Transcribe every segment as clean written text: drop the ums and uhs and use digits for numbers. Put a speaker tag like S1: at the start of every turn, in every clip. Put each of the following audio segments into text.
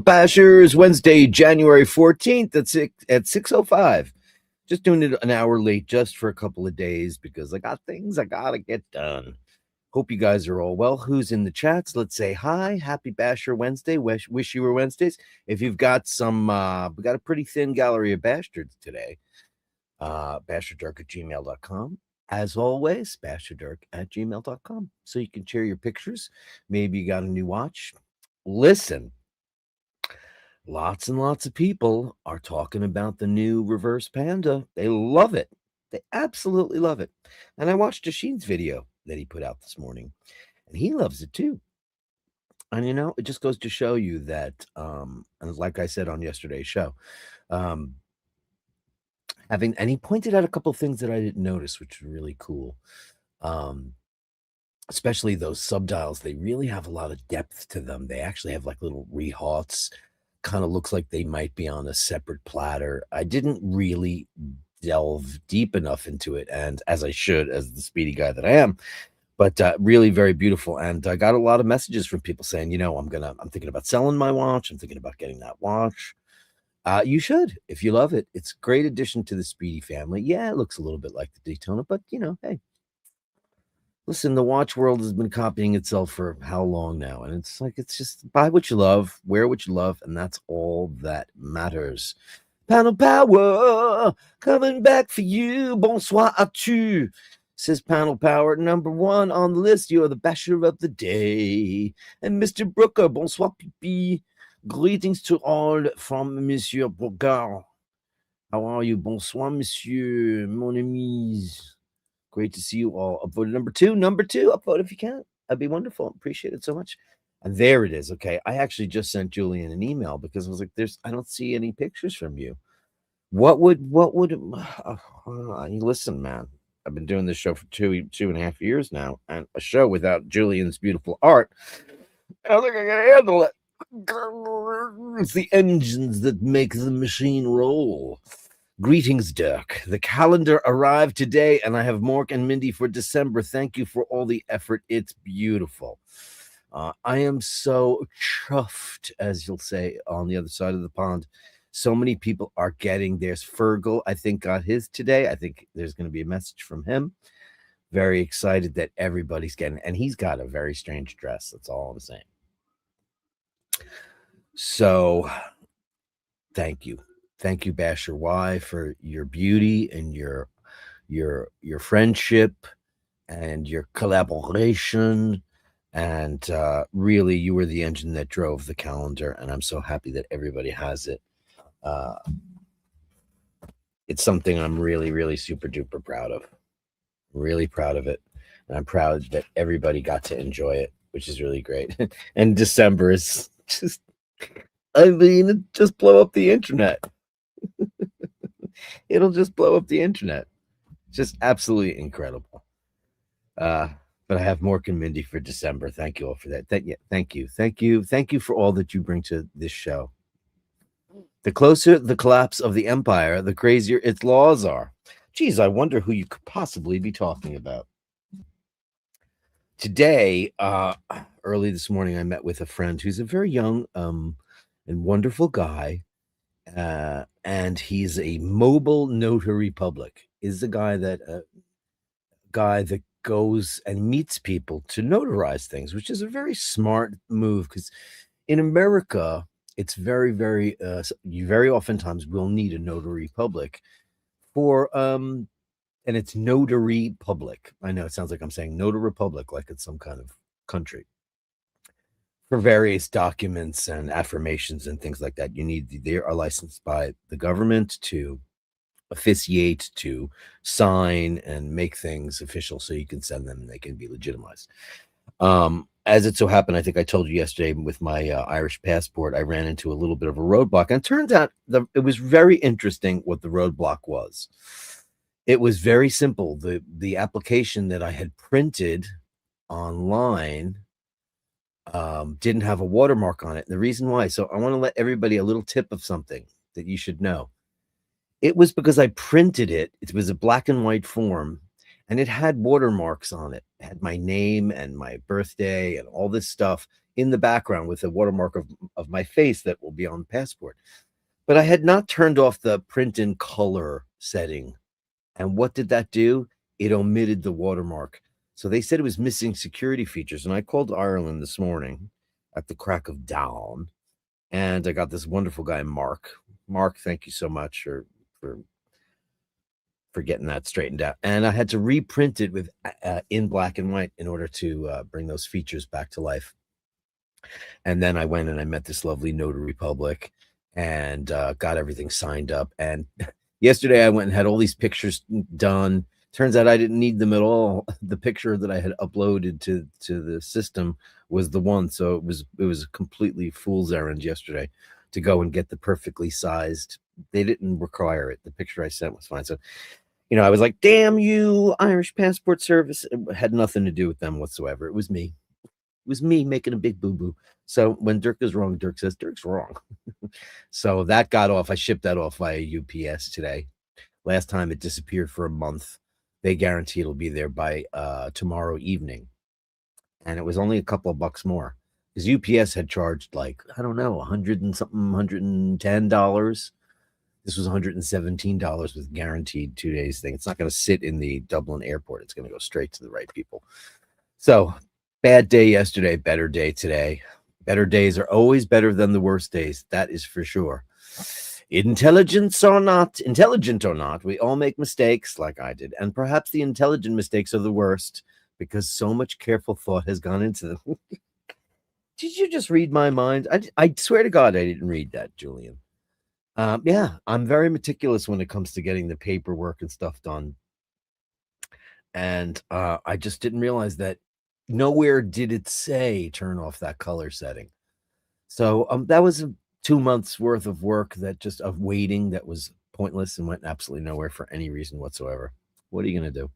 S1: Bashers, Wednesday, January 14th at 6:05. Just doing it an hour late just for a couple of days because I got things I got to get done. Hope you guys are all well. Who's in the chats? Let's say hi. Happy Basher Wednesday. Wish you were Wednesdays. If you've got some, we got a pretty thin gallery of bastards today. Basherdirk@gmail.com. As always, Basherdirk@gmail.com. So you can share your pictures. Maybe you got a new watch. Listen, lots and lots of people are talking about the new reverse panda. They love it. They absolutely love it. And I watched Asheen's video that he put out this morning, and he loves it too. And it just goes to show you that, and like I said on yesterday's show, and he pointed out a couple of things that I didn't notice, which were really cool. Especially those subdials, they really have a lot of depth to them. They actually have like little rehautes. Kind of looks like they might be on a separate platter. I didn't really delve deep enough into it, and as I should, as the speedy guy that I am. But really very beautiful. And I got a lot of messages from people saying, I'm thinking about selling my watch. I'm thinking about getting that watch. You should, if you love it. It's a great addition to the Speedy family. Yeah, it looks a little bit like the Daytona, but hey. Listen, the watch world has been copying itself for how long now? And it's just buy what you love, wear what you love, and that's all that matters. Panel Power, coming back for you. Bonsoir à tu. Says Panel Power, number one on the list. You're the basher of the day. And Mr. Brooker, bonsoir pipi. Greetings to all from Monsieur Brooker. How are you? Bonsoir, Monsieur, mon amis. Great to see you all. Upvoted number two. Upvote if you can. That'd be wonderful. Appreciate it so much. And there it is. Okay. I actually just sent Julian an email because I was like, I don't see any pictures from you. Listen, man, I've been doing this show for 2.5 years now, and a show without Julian's beautiful art, I don't think I can handle it. It's the engines that make the machine roll. Greetings, Dirk. The calendar arrived today, and I have Mork and Mindy for December. Thank you for all the effort. It's beautiful. I am so chuffed, as you'll say, on the other side of the pond. So many people are getting theirs. Fergal, I think, got his today. I think there's going to be a message from him. Very excited that everybody's getting, and he's got a very strange dress. That's all I'm saying. So, thank you. Thank you, Basher Y, for your beauty and your friendship and your collaboration. And really, you were the engine that drove the calendar, and I'm so happy that everybody has it. It's something I'm really, really super duper proud of. Really proud of it. And I'm proud that everybody got to enjoy it, which is really great. And December is just, it just blow up the internet. It'll just blow up the internet. Just absolutely incredible. But I have Mork and Mindy for December. Thank you all for that. Thank you. Thank you for all that you bring to this show. The closer the collapse of the empire, the crazier its laws are. Geez, I wonder who you could possibly be talking about. Today, early this morning, I met with a friend who's a very young and wonderful guy. And he's a mobile notary public. Is the guy that goes and meets people to notarize things, which is a very smart move because in America, it's very, very you very oftentimes will need a notary public for and it's notary public. I know it sounds like I'm saying notary republic, like it's some kind of country. For various documents and affirmations and things like that, they are licensed by the government to officiate, to sign and make things official so you can send them and they can be legitimized. As it so happened, I think I told you yesterday with my Irish passport, I ran into a little bit of a roadblock. And it turns out it was very interesting what the roadblock was. It was very simple. The application that I had printed online didn't have a watermark on it. The reason why, so I want to let everybody a little tip of something that you should know. It was because I printed it. It was a black and white form, and it had watermarks on it. It had my name and my birthday and all this stuff in the background with a watermark of my face that will be on the passport. But I had not turned off the print in color setting. And what did that do? It omitted the watermark. So they said it was missing security features. And I called Ireland this morning at the crack of dawn, and I got this wonderful guy, Mark. Mark, thank you so much for getting that straightened out. And I had to reprint it with in black and white in order to bring those features back to life. And then I went and I met this lovely notary public and got everything signed up. And yesterday I went and had all these pictures done. Turns out I didn't need them at all. The picture that I had uploaded to the system was the one. So it was a completely fool's errand yesterday to go and get the perfectly sized. They didn't require it. The picture I sent was fine. So, I was like, damn you, Irish Passport Service. It had nothing to do with them whatsoever. It was me. It was me making a big boo-boo. So when Dirk is wrong, Dirk says Dirk's wrong. So that got off. I shipped that off via UPS today. Last time it disappeared for a month. They guarantee it'll be there by tomorrow evening. And it was only a couple of bucks more because UPS had charged like, I don't know, $100 and something, $110. This was $117 with guaranteed 2 days thing. It's not going to sit in the Dublin airport. It's going to go straight to the right people. So bad day yesterday, better day today. Better days are always better than the worst days. That is for sure. Intelligent or not, we all make mistakes like I did. And perhaps the intelligent mistakes are the worst because so much careful thought has gone into them. Did you just read my mind? I swear to God, I didn't read that, Julian. Yeah, I'm very meticulous when it comes to getting the paperwork and stuff done. And I just didn't realize that nowhere did it say turn off that color setting. So that was 2 months worth of work of waiting that was pointless and went absolutely nowhere for any reason whatsoever. What are you going to do?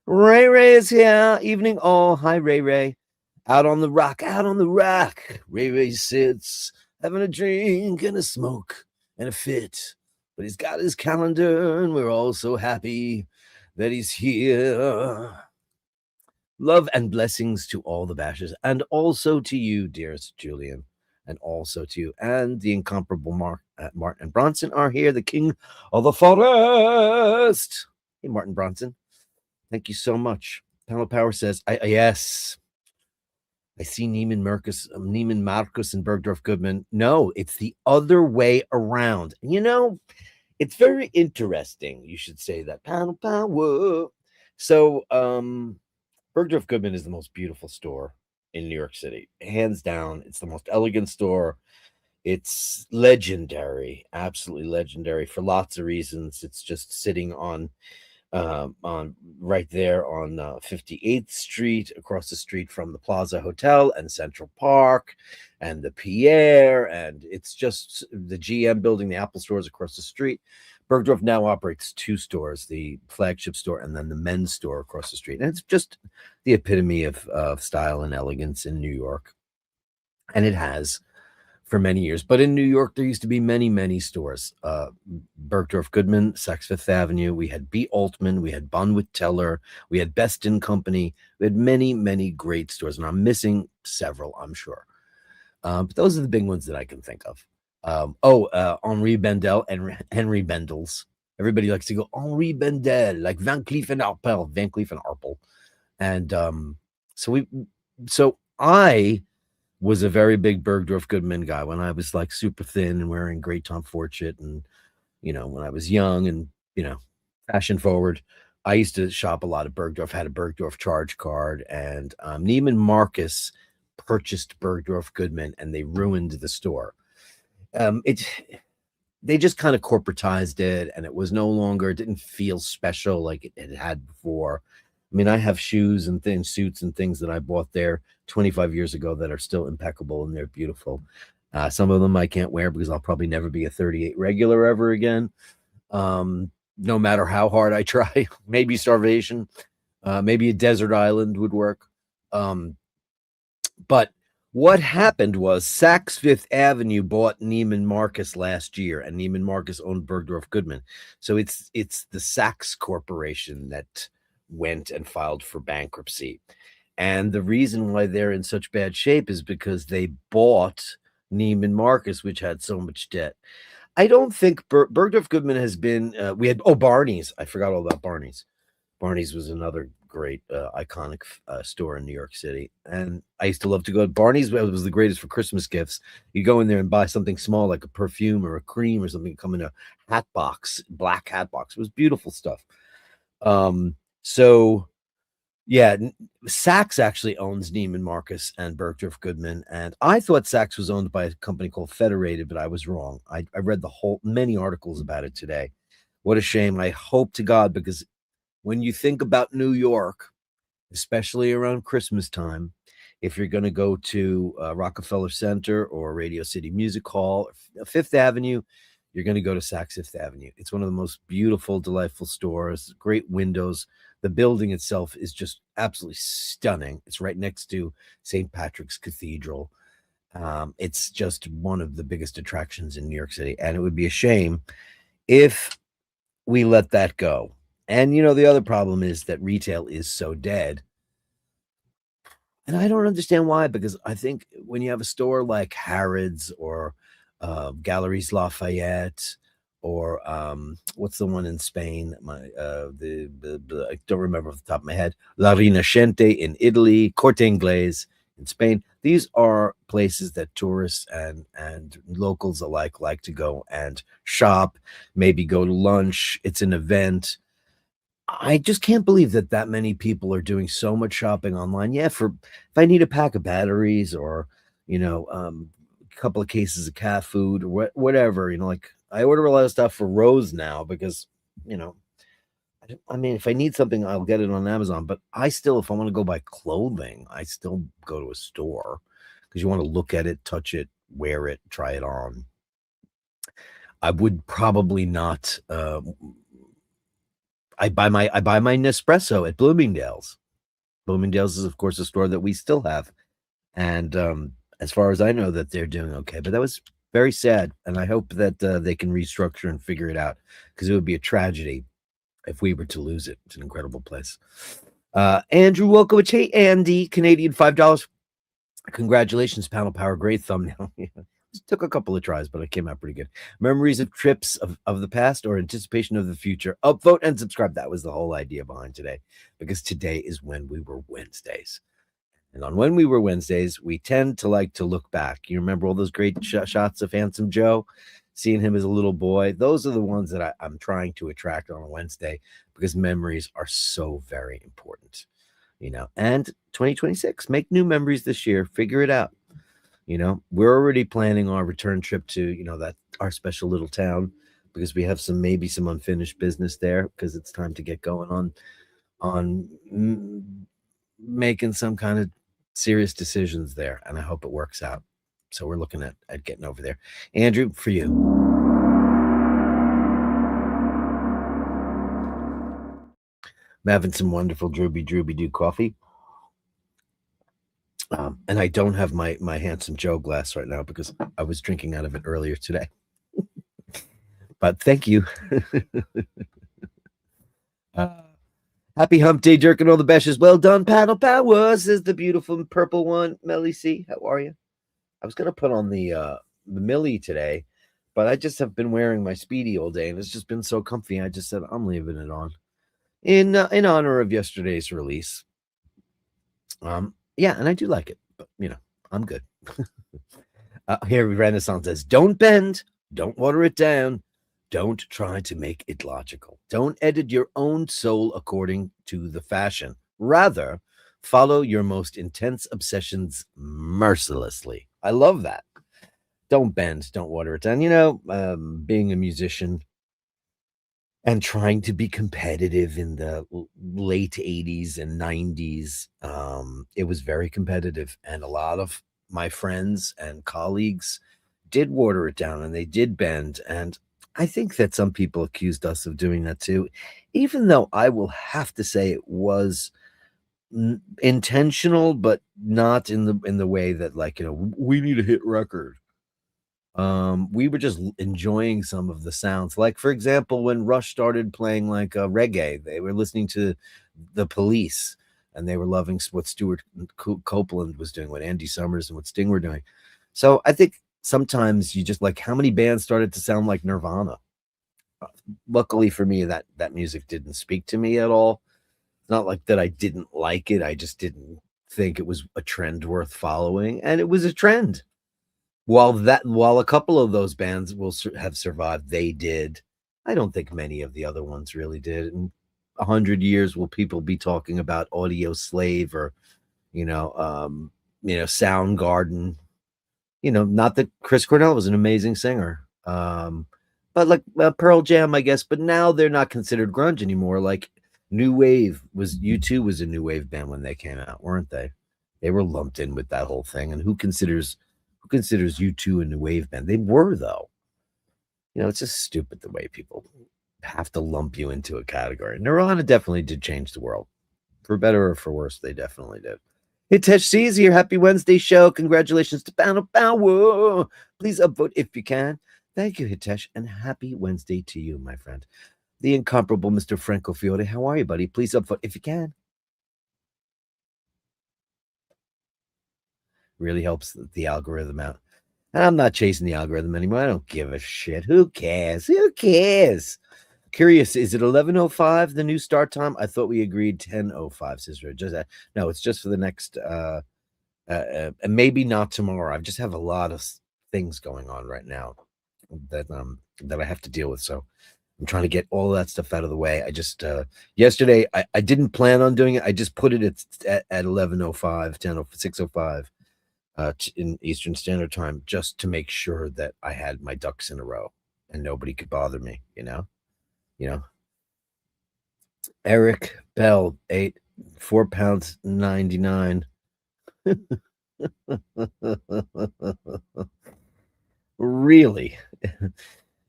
S1: Ray Ray is here. Evening all. Hi, Ray Ray. Out on the rock. Ray Ray sits having a drink and a smoke and a fit. But he's got his calendar and we're all so happy that he's here. Love and blessings to all the bashers and also to you, dearest Julian. And also to you. And the incomparable Martin Bronson are here, the king of the forest. Hey, Martin Bronson. Thank you so much. Panel Power says, yes. I see Neiman Marcus and Bergdorf Goodman. No, it's the other way around. It's very interesting. You should say that. Panel Power. So, Bergdorf Goodman is the most beautiful store in New York City, hands down. It's the most elegant store. It's legendary, absolutely legendary for lots of reasons. It's just sitting on right there on 58th Street, across the street from the Plaza Hotel and Central Park and the Pierre, and it's just the GM building, the Apple stores across the street. Bergdorf now operates 2 stores, the flagship store and then the men's store across the street. And it's just the epitome of style and elegance in New York. And it has for many years. But in New York, there used to be many, many stores. Bergdorf Goodman, Saks Fifth Avenue. We had B. Altman. We had Bonwit Teller. We had Best in Company. We had many, many great stores. And I'm missing several, I'm sure. But those are the big ones that I can think of. Henri Bendel and Henry Bendels. Everybody likes to go Henri Bendel, like Van Cleef and Arpels. And so I was a very big Bergdorf Goodman guy when I was like super thin and wearing great Tom Ford, and when I was young and fashion forward. I used to shop a lot at Bergdorf, had a Bergdorf charge card, and Neiman Marcus purchased Bergdorf Goodman and they ruined the store. They just kind of corporatized it, and it didn't feel special like it had before. I mean, I have shoes and suits and things that I bought there 25 years ago that are still impeccable and they're beautiful. Some of them I can't wear because I'll probably never be a 38 regular ever again. No matter how hard I try, maybe starvation, maybe a desert island would work. But what happened was Saks Fifth Avenue bought Neiman Marcus last year, and Neiman Marcus owned Bergdorf Goodman. So it's the Saks Corporation that went and filed for bankruptcy. And the reason why they're in such bad shape is because they bought Neiman Marcus, which had so much debt. I don't think Bergdorf Goodman has been. We had Barney's. I forgot all about Barney's. Barney's was another great iconic store in New York City, and I used to love to go to Barney's. It was the greatest for Christmas gifts. You go in there and buy something small like a perfume or a cream or something, come in a hat box, black hat box. It was beautiful stuff. So yeah, Saks actually owns Neiman Marcus and Bergdorf Goodman, and I thought Saks was owned by a company called Federated, but I was wrong. I read many articles about it today. What a shame. I hope to God, because when you think about New York, especially around Christmas time, if you're going to go to Rockefeller Center or Radio City Music Hall, Fifth Avenue, you're going to go to Saks Fifth Avenue. It's one of the most beautiful, delightful stores, great windows. The building itself is just absolutely stunning. It's right next to St. Patrick's Cathedral. It's just one of the biggest attractions in New York City, and it would be a shame if we let that go. And the other problem is that retail is so dead. And I don't understand why, because I think when you have a store like Harrods or Galleries Lafayette or what's the one in Spain? I don't remember off the top of my head. La Rinascente in Italy, Corte Inglés in Spain. These are places that tourists and locals alike like to go and shop, maybe go to lunch. It's an event. I just can't believe that many people are doing so much shopping online. Yeah, if I need a pack of batteries or a couple of cases of cat food or whatever, like I order a lot of stuff for Rose now because you know I mean, if I need something, I'll get it on Amazon. But if I want to go buy clothing, I still go to a store because you want to look at it, touch it, wear it, try it on. I would probably not. I buy my Nespresso at Bloomingdale's. Bloomingdale's is, of course, a store that we still have, and as far as I know, that they're doing okay. But that was very sad, and I hope that they can restructure and figure it out, because it would be a tragedy if we were to lose it. It's an incredible place. Andrew Wolkowicz, hey Andy, Canadian $5. Congratulations, Panel Power, great thumbnail. It took a couple of tries, but it came out pretty good. Memories of trips of the past or anticipation of the future. Upvote and subscribe. That was the whole idea behind today, because today is When We Were Wednesdays. And on When We Were Wednesdays, we tend to like to look back. You remember all those great shots of Handsome Joe, seeing him as a little boy? Those are the ones that I'm trying to attract on a Wednesday, because memories are so very important. And 2026, make new memories this year. Figure it out. We're already planning our return trip to, that our special little town, because we have maybe some unfinished business there, because it's time to get going on making some kind of serious decisions there. And I hope it works out. So we're looking at getting over there. Andrew, for you. I'm having some wonderful Drooby Doo coffee. And I don't have my Handsome Joe glass right now because I was drinking out of it earlier today. But thank you. Happy hump day, Dirk, and all the Bashers. Well done, Paddle Power, says the beautiful purple one. Melly C, how are you? I was going to put on the Millie today, but I just have been wearing my Speedy all day, and it's just been so comfy. I just said I'm leaving it on in honor of yesterday's release. Yeah, and I do like it, but I'm good. Here, Renaissance says, don't bend, don't water it down, don't try to make it logical. Don't edit your own soul according to the fashion. Rather, follow your most intense obsessions mercilessly. I love that. Don't bend, don't water it down. Being a musician and trying to be competitive in the late 80s and 90s, it was very competitive. And a lot of my friends and colleagues did water it down, and they did bend. And I think that some people accused us of doing that too, even though I will have to say it was intentional, but not in the way that, like, we need a hit record. We were just enjoying some of the sounds. Like, for example, when Rush started playing like reggae, they were listening to the Police, and they were loving what Stuart Copeland was doing, what Andy Summers and what Sting were doing. So I think sometimes you just like how many bands started to sound like Nirvana. Luckily for me, that music didn't speak to me at all. It's not like that I didn't like it. I just didn't think it was a trend worth following, and it was a trend. While a couple of those bands will have survived, they did. I don't think many of the other ones really did. In 100 years, will people be talking about Audio Slave or you know, Soundgarden? Not that Chris Cornell was an amazing singer, but like Pearl Jam, I guess. But now they're not considered grunge anymore. Like New Wave was U2 was a new wave band when they came out, weren't they? They were lumped in with that whole thing. And who considers U2 a new wave band? They were though. It's just stupid the way people have to lump you into a category. Nirvana definitely did change the world, for better or for worse. They definitely did. Hitesh C's here. Happy Wednesday show. Congratulations to Bow Bow. Please upvote if you can. Thank you, Hitesh, and happy Wednesday to you, my friend. The incomparable Mr. Franco Fiore. How are you, buddy? Please upvote if you can. Really helps the algorithm out. And I'm not chasing the algorithm anymore. I don't give a shit. Who cares? Who cares? Curious, is it 11:05 the new start time? I thought we agreed 10:05, sister. No, it's just for the next and maybe not tomorrow. I just have a lot of things going on right now that I have to deal with. So I'm trying to get all that stuff out of the way. I just yesterday I didn't plan on doing it. I just put it at 11:05, 6:05 in Eastern Standard Time, just to make sure that I had my ducks in a row and nobody could bother me. Eric Bell, 4 pounds 99. Really?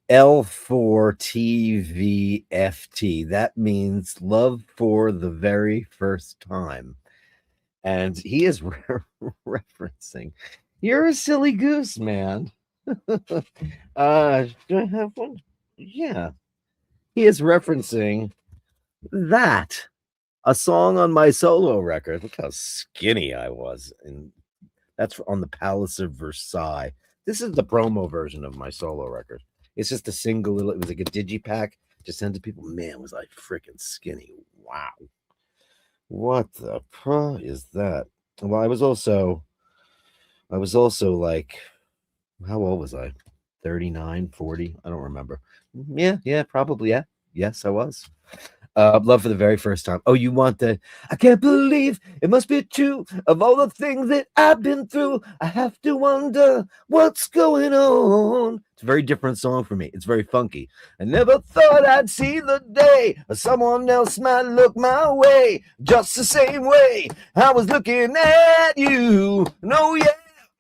S1: L4TVFT. That means love for the very first time. And he is referencing, you're a silly goose, man. Do I have one? Yeah. He is referencing that, a song on my solo record. Look how skinny I was. And that's on the Palace of Versailles. This is the promo version of my solo record. It's just a single it was like a digipack. Just sent to people. Man, was I freaking skinny. Wow. What the pro is that? Well, I was also like, how old was I? 39, 40? I don't remember. Yeah, probably. Yeah. Yes, I was. Love for the very first time. Oh, you want the I can't believe it must be true of all the things that I've been through. I have to wonder what's going on. It's a very different song for me. It's very funky. I never thought I'd see the day someone else might look my way, just the same way I was looking at you. No, yeah.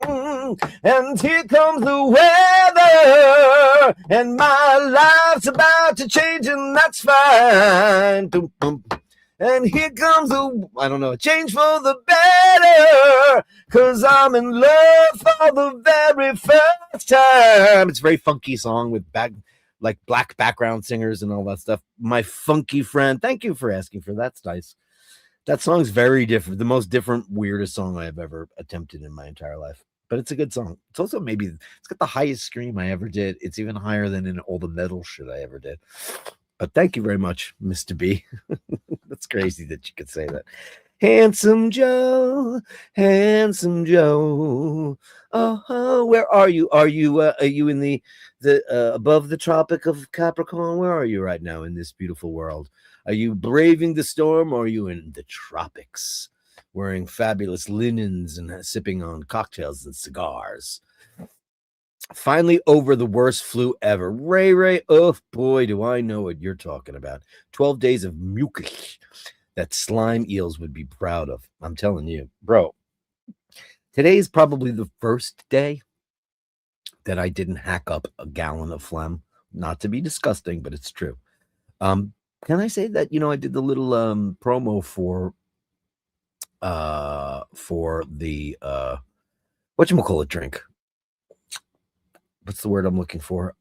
S1: And here comes the weather, and my life's about to change, and that's fine. And here comes a change for the better, 'cause I'm in love for the very first time. It's a very funky song with like black background singers and all that stuff. My funky friend, thank you for asking for that. That's nice. That song's very different. The most different, weirdest song I have ever attempted in my entire life. But it's a good song. It's also it's got the highest scream I ever did. It's even higher than in all the metal shit I ever did. But thank you very much, Mr. B. That's crazy that you could say that. Handsome Joe, handsome Joe. Oh, where are you? Are you in the above the Tropic of Capricorn? Where are you right now in this beautiful world? Are you braving the storm, or are you in the tropics, wearing fabulous linens and sipping on cocktails and cigars? Finally over the worst flu ever. Ray, oh boy, do I know what you're talking about. 12 days of mucus that slime eels would be proud of. I'm telling you, bro. Today is probably the first day that I didn't hack up a gallon of phlegm. Not to be disgusting, but it's true. Can I say that, I did the little promo for the whatchamacallit drink? What's the word I'm looking for?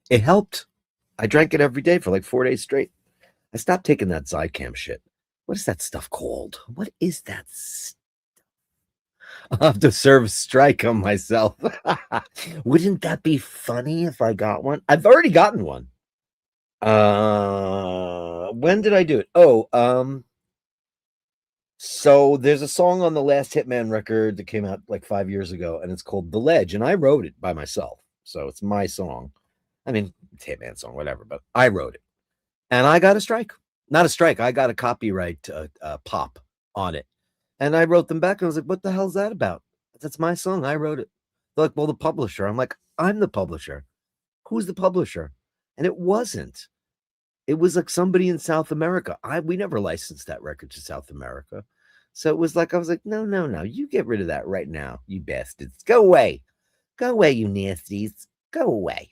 S1: It helped. I drank it every day for like 4 days straight. I stopped taking that Zycam shit. What is that stuff called? What is that? I'll have to serve strike on myself. Wouldn't that be funny if I got one? I've already gotten one. When did I do it? So there's a song on the last Hitman record that came out like 5 years ago, and it's called The Ledge, and I wrote it by myself. So it's my song. I mean, it's Hitman song, whatever, but I wrote it. And I got a strike. Not a strike. I got a copyright pop on it. And I wrote them back. And I was like, what the hell's that about? That's my song. I wrote it. They're like, well, the publisher. I'm like, I'm the publisher. Who's the publisher? And it wasn't. It was like somebody in South America. We never licensed that record to South America. So it was like, I was like, no. You get rid of that right now, you bastards. Go away. Go away, you nasties. Go away.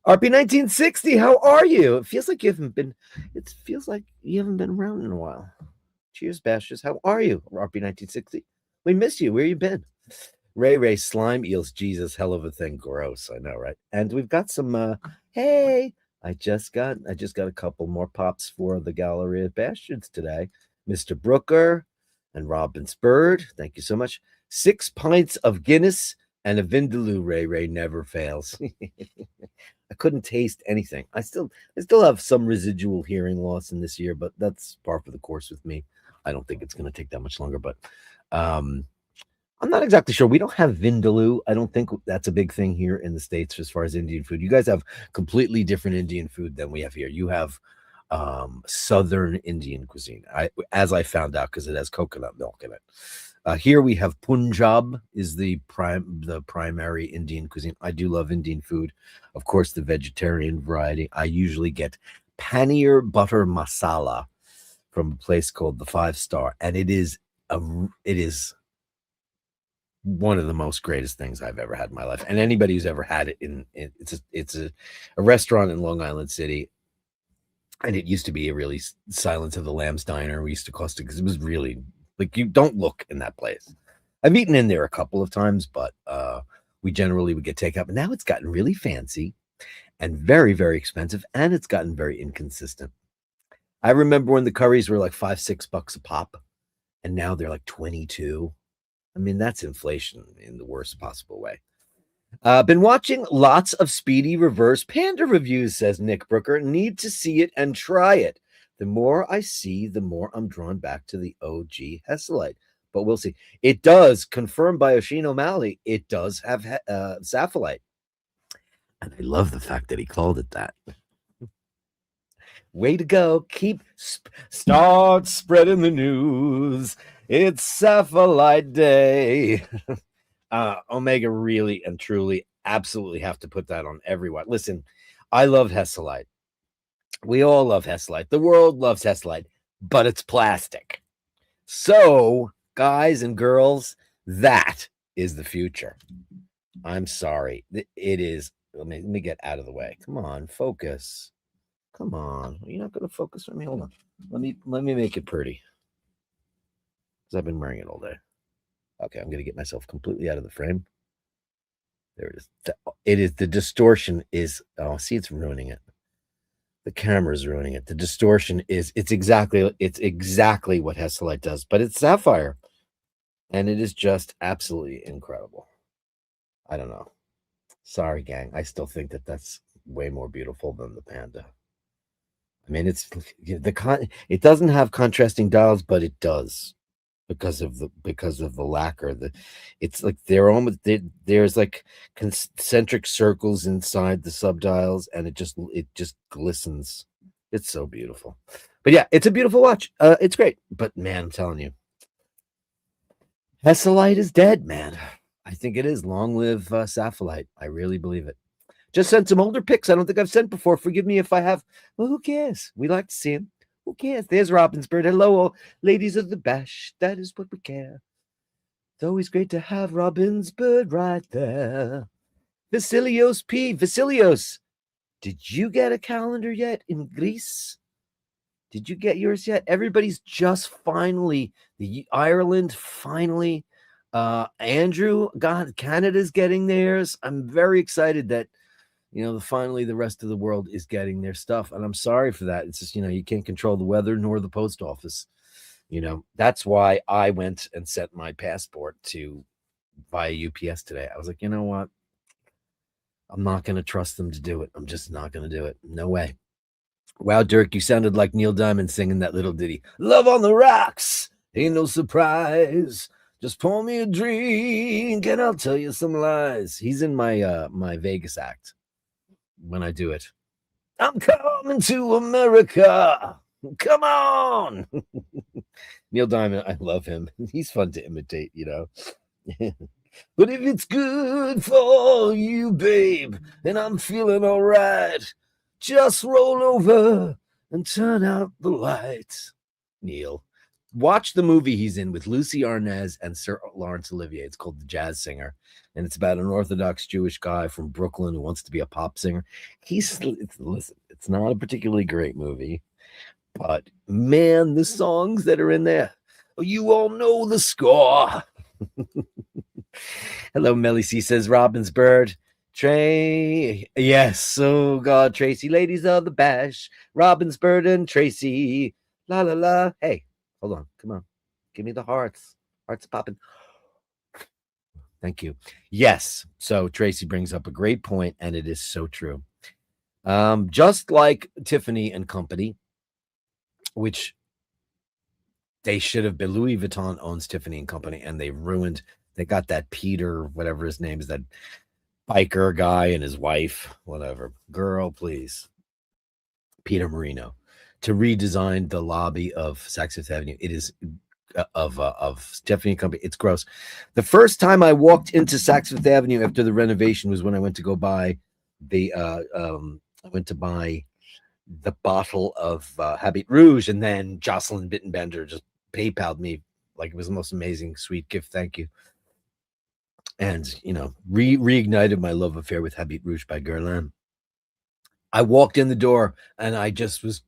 S1: RP 1960, how are you? It feels like you haven't been around in a while. Cheers, Bashers. How are you, RP 1960? We miss you. Where you been? Ray slime eels. Jesus, hell of a thing. Gross. I know, right? And we've got some hey, I just got a couple more pops for the Gallery of Bastards today. Mr. Brooker and Robin's Bird. Thank you so much. 6 pints of Guinness and a Vindaloo. Ray never fails. I couldn't taste anything. I still have some residual hearing loss in this year, but that's par for the course with me. I don't think it's going to take that much longer, but I'm not exactly sure. We don't have Vindaloo. I don't think that's a big thing here in the States as far as Indian food. You guys have completely different Indian food than we have here. You have Southern Indian cuisine, as I found out, because it has coconut milk in it. Here we have Punjab is the primary Indian cuisine. I do love Indian food. Of course, the vegetarian variety. I usually get paneer butter masala from a place called the 5 Star, and it is one of the most greatest things I've ever had in my life. And anybody who's ever had it it's a restaurant in Long Island City. And it used to be a really Silence of the Lambs diner. We used to cost it because it was really like, you don't look in that place. I've eaten in there a couple of times, but we generally would get takeout. But now it's gotten really fancy and very, very expensive, and it's gotten very inconsistent. I remember when the curries were like $5-6 a pop, and now they're like 22. I mean, that's inflation in the worst possible way. Been watching lots of Speedy Reverse Panda reviews, says Nick Brooker. Need to see it and try it. The more I see, the more I'm drawn back to the OG Hesselite. But we'll see. It does, confirmed by Oshin O'Malley, it does have Sapphilite. And I love the fact that he called it that. Way to go. Start spreading the news. It's Sapphilite Day. Omega really and truly absolutely have to put that on everyone. Listen, I love Hesselite. We all love Hesselite. The world loves Hesselite, but it's plastic. So, guys and girls, that is the future. I'm sorry. It is. Let me get out of the way. Come on, focus. Come on. You're not going to focus on me? Hold on. Let me make it pretty. Because I've been wearing it all day. Okay, I'm going to get myself completely out of the frame. There it is. It is, the distortion is, oh, see, it's ruining it. The camera's ruining it. The distortion is, it's exactly what Hesselite does, but it's sapphire. And it is just absolutely incredible. I don't know. Sorry, gang. I still think that that's way more beautiful than the Panda. I mean, it doesn't have contrasting dials, but it does. Because of the lacquer, it's like there's like concentric circles inside the subdials, and it just glistens. It's so beautiful. But yeah, it's a beautiful watch. It's great. But man, I'm telling you, Hesselite is dead, man. I think it is. Long live Sapphilite. I really believe it. Just sent some older pics I don't think I've sent before. Forgive me if I have. Well, who cares? We like to see them. Who cares? There's Robin's Bird. Hello, ladies of the bash. That is what we care. It's always great to have Robin's Bird right there. Vasilios P. Vasilios, did you get a calendar yet in Greece? Did you get yours yet? Everybody's just finally, Ireland finally. Andrew, God, Canada's getting theirs. I'm very excited that Finally the rest of the world is getting their stuff. And I'm sorry for that. It's just, you can't control the weather nor the post office. That's why I went and sent my passport to via UPS today. I was like, you know what? I'm not going to trust them to do it. I'm just not going to do it. No way. Wow, Dirk, you sounded like Neil Diamond singing that little ditty. Love on the rocks, ain't no surprise. Just pour me a drink and I'll tell you some lies. He's in my Vegas act when I do it. I'm coming to America. Come on. Neil Diamond, I love him. He's fun to imitate, But if it's good for you, babe, and I'm feeling all right, just roll over and turn out the lights. Neil. Watch the movie he's in with Lucy Arnaz and Sir Laurence Olivier. It's called The Jazz Singer. And it's about an Orthodox Jewish guy from Brooklyn who wants to be a pop singer. Listen, it's not a particularly great movie, but man, the songs that are in there, you all know the score. Hello, Melly C says Robin's Bird. Trey, yes, oh God, Tracy, ladies of the bash, Robin's Bird and Tracy, la la la. Hey, hold on, come on, give me the hearts popping. Thank you. Yes, so Tracy brings up a great point, and it is so true. Just like Tiffany and Company, which they should have been. Louis Vuitton owns Tiffany and Company, and they ruined. They got that Peter, whatever his name is, that biker guy and his wife, whatever. Girl, please. Peter Marino, to redesign the lobby of Saks Fifth Avenue. It is of Tiffany and Company. It's gross. The first time I walked into Saks Fifth Avenue after the renovation was when I went to go buy the bottle of Habit Rouge, and then Jocelyn Bittenbender just PayPal'd me like it was the most amazing, sweet gift. Thank you. And, reignited my love affair with Habit Rouge by Guerlain. I walked in the door and I just was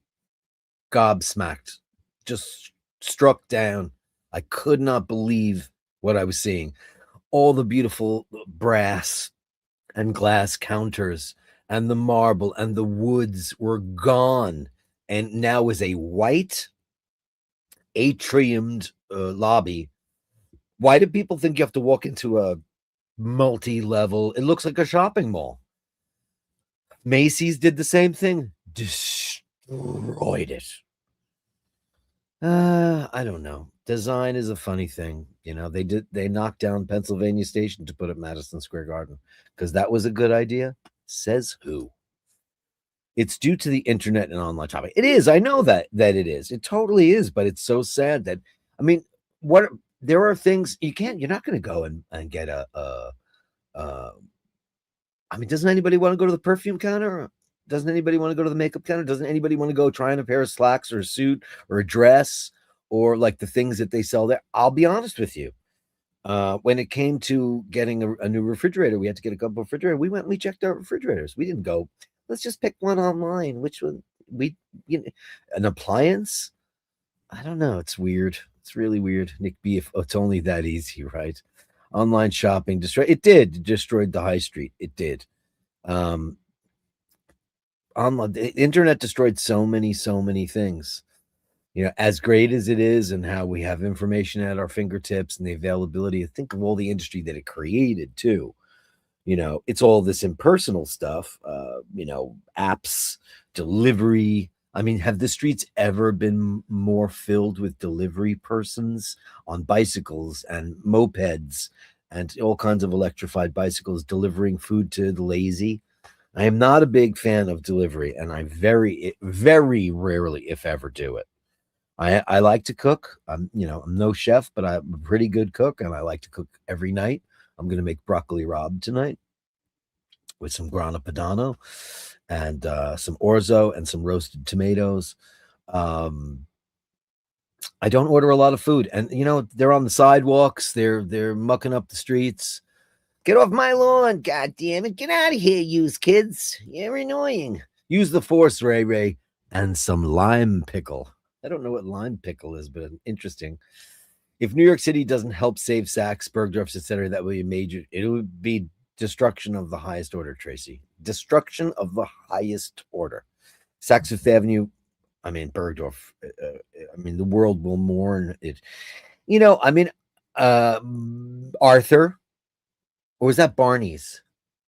S1: gobsmacked, just struck down. I could not believe what I was seeing. All the beautiful brass and glass counters and the marble and the woods were gone. And now is a white atriumed lobby. Why do people think you have to walk into a multi-level? It looks like a shopping mall. Macy's did the same thing. Destroyed it. I don't know. Design is a funny thing. They knocked down Pennsylvania Station to put up Madison Square Garden because that was a good idea. Says who? It's due to the internet and online shopping. It is. I know that it is. It totally is. But it's so sad that, there are things you're not going to go and get doesn't anybody want to go to the perfume counter? Doesn't anybody want to go to the makeup counter? Doesn't anybody want to go try on a pair of slacks or a suit or a dress or like the things that they sell there? I'll be honest with you. When it came to getting a new refrigerator, we had to get a couple of refrigerators. We went and we checked our refrigerators. We didn't go, let's just pick one online. Which one? An appliance? I don't know. It's weird. It's really weird. Nick B, if it's only that easy, right? Online shopping destroyed. It did. It destroyed the high street. It did. Online, the internet destroyed so many things. As great as it is and how we have information at our fingertips and the availability, think of all the industry that it created too. It's all this impersonal stuff, apps, delivery. Have the streets ever been more filled with delivery persons on bicycles and mopeds and all kinds of electrified bicycles delivering food to the lazy? I am not a big fan of delivery, and I very, very rarely, if ever, do it. I like to cook. I'm no chef, but I'm a pretty good cook, and I like to cook every night. I'm going to make broccoli rabe tonight with some grana padano and some orzo and some roasted tomatoes. I don't order a lot of food, and they're on the sidewalks. They're mucking up the streets. Get off my lawn, God damn it! Get out of here, you kids. You're annoying. Use the force, Ray, and some lime pickle. I don't know what lime pickle is, but interesting. If New York City doesn't help save Saks, Bergdorf's, etc., that would be major. It would be destruction of the highest order, Tracy. Destruction of the highest order. Saks Fifth Avenue, I mean, Bergdorf. I mean, the world will mourn it. I mean, Arthur, or was that Barney's?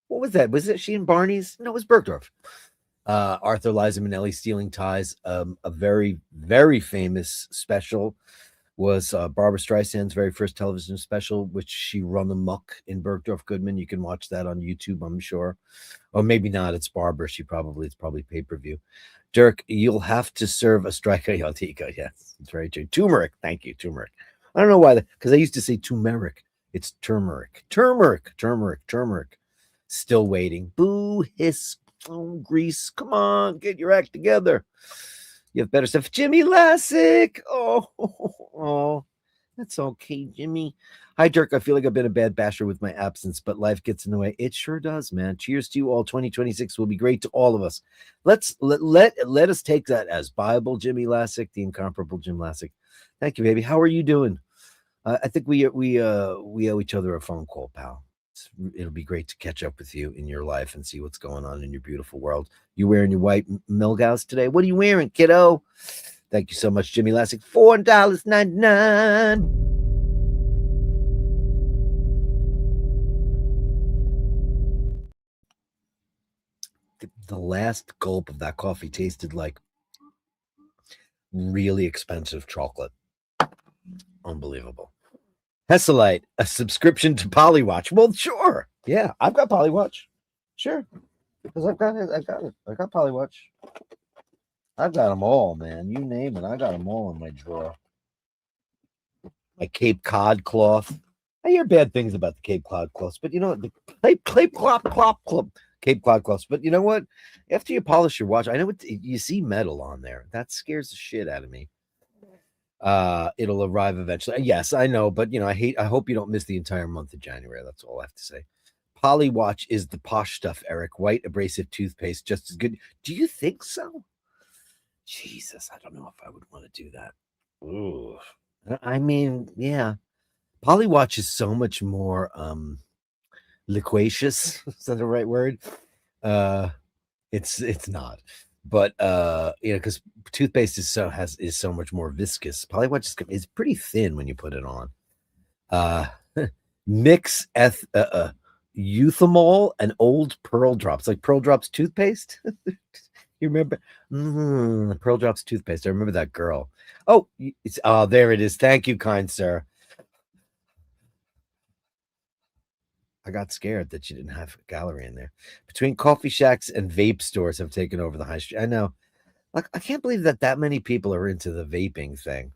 S1: What was that? Was it she and Barney's? No, it was Bergdorf. Arthur, Liza Minnelli, Stealing Ties. A very, very famous special was Barbara Streisand's very first television special, which she run amok in Bergdorf Goodman. You can watch that on YouTube, I'm sure. Or maybe not. It's Barbara. It's probably pay-per-view. Dirk, you'll have to serve a strike. Yes, it's very true. Turmeric. Thank you, turmeric. I don't know why, because I used to say turmeric. It's turmeric. Turmeric. Still waiting. Boo, hiss. Oh, Grease. Come on, get your act together. You have better stuff. Jimmy Lassick. Oh, that's okay, Jimmy. Hi, Dirk. I feel like I've been a bad basher with my absence, but life gets in the way. It sure does, man. Cheers to you all. 2026 will be great to all of us. Let us take that as Bible, Jimmy Lassick, the incomparable Jim Lassick. Thank you, baby. How are you doing? I think we owe each other a phone call, pal. It'll be great to catch up with you in your life and see what's going on in your beautiful world. You wearing your white Milgauss today? What are you wearing, kiddo? Thank you so much, Jimmy Lassick. $4.99. The last gulp of that coffee tasted like really expensive chocolate. Unbelievable. Hesselite, a subscription to Polywatch. Well, sure. Yeah, I've got Polywatch. Sure. Because I've got it. I got Polywatch. I've got them all, man. You name it. I got them all in my drawer. My Cape Cod cloth. I hear bad things about the Cape Cod cloths, but you know what? The Cape Cod cloths. But you know what? After you polish your watch, I know you see metal on there. That scares the shit out of me. It'll arrive eventually. Yes, I know, but I hope you don't miss the entire month of January. That's all I have to say. Polywatch is the posh stuff, Eric. White abrasive toothpaste, just as good. Do you think so? Jesus, I don't know if I would want to do that. Ooh. I mean, yeah. Polywatch is so much more liquacious. Is that the right word? It's not. But because toothpaste is so much more viscous. Polywatch is pretty thin when you put it on. Mix Euthymol and old Pearl Drops, like Pearl Drops toothpaste. You remember Pearl Drops toothpaste? I remember that girl. Oh, there it is. Thank you, kind sir. I got scared that you didn't have a gallery in there. Between coffee shacks and vape stores have taken over the high street. I know. Like, I can't believe that many people are into the vaping thing.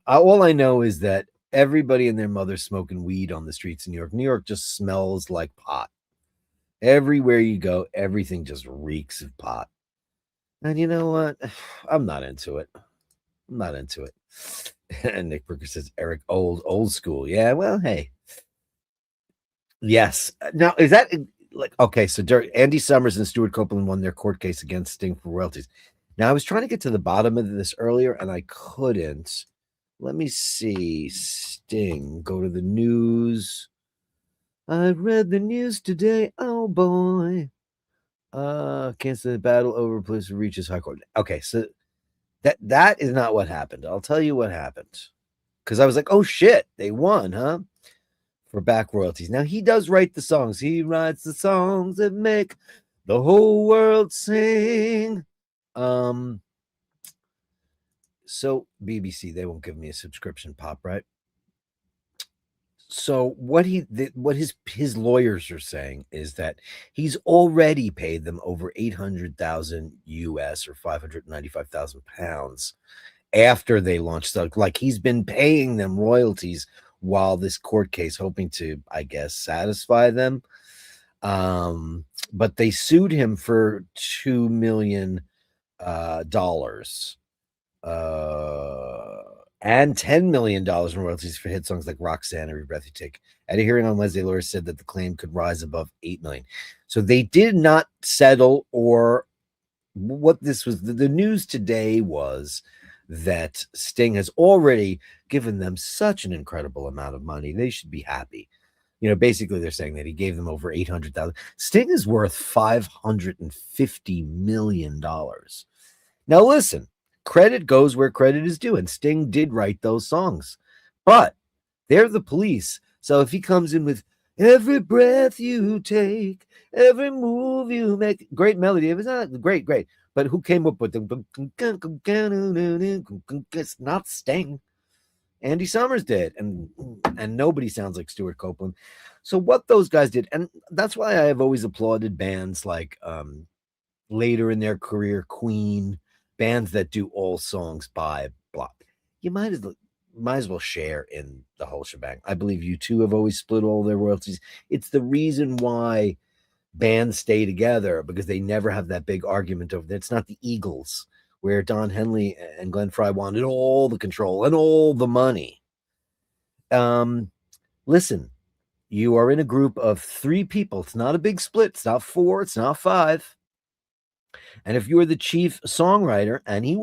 S1: All I know is that everybody and their mother smoking weed on the streets in New York. New York just smells like pot. Everywhere you go, everything just reeks of pot. And you know what? I'm not into it. And Nick Brooker says, Eric, old school. Yeah, well, hey. Yes. Now, is that okay? So Andy Summers and Stuart Copeland won their court case against Sting for royalties. Now, I was trying to get to the bottom of this earlier, and I couldn't. Let me see. Sting. Go to the news. I read the news today. Oh boy. Cancel the battle over. Police reaches high court. Okay, so that is not what happened. I'll tell you what happened. Because I was like, oh shit, they won, huh? For back royalties. Now he does write the songs. He writes the songs that make the whole world sing. So BBC, they won't give me a subscription, Pop, right? So what his lawyers are saying is that he's already paid them over 800,000 US or 595,000 pounds after they launched. So like he's been paying them royalties while this court case, hoping to, I guess, satisfy them. But they sued him for $2 million and $10 million in royalties for hit songs like Roxanne, Every Breath You Take. At a hearing on Wednesday, lawyers said that the claim could rise above $8 million. So they did not settle, or what this was. The news today was that Sting has already given them such an incredible amount of money. They should be happy. Basically they're saying that he gave them over 800,000. Sting is worth $550 million. Now listen, credit goes where credit is due, and Sting did write those songs, but they're the police. So if he comes in with every breath you take, every move you make, great melody. It was not great, great. But who came up with them? It's not Sting. Andy Summers did, and nobody sounds like Stuart Copeland. So what those guys did, and that's why I have always applauded bands like later in their career, Queen, bands that do all songs by block. You might as well share in the whole shebang. I believe U2 have always split all their royalties. It's the reason why bands stay together, because they never have that big argument over. It's not the Eagles, where Don Henley and Glenn Frey wanted all the control and all the money. Listen, you are in a group of 3 people. It's not a big split. It's not 4. It's not 5. And if you were the chief songwriter, and he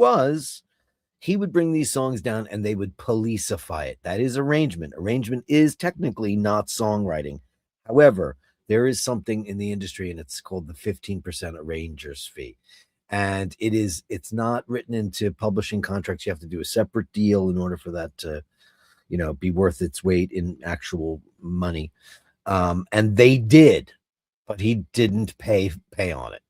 S1: would bring these songs down and they would policify it. That is arrangement. Arrangement is technically not songwriting. However, there is something in the industry, and it's called the 15% arranger's fee. And it's not written into publishing contracts. You have to do a separate deal in order for that to, be worth its weight in actual money. And they did, but he didn't pay on it.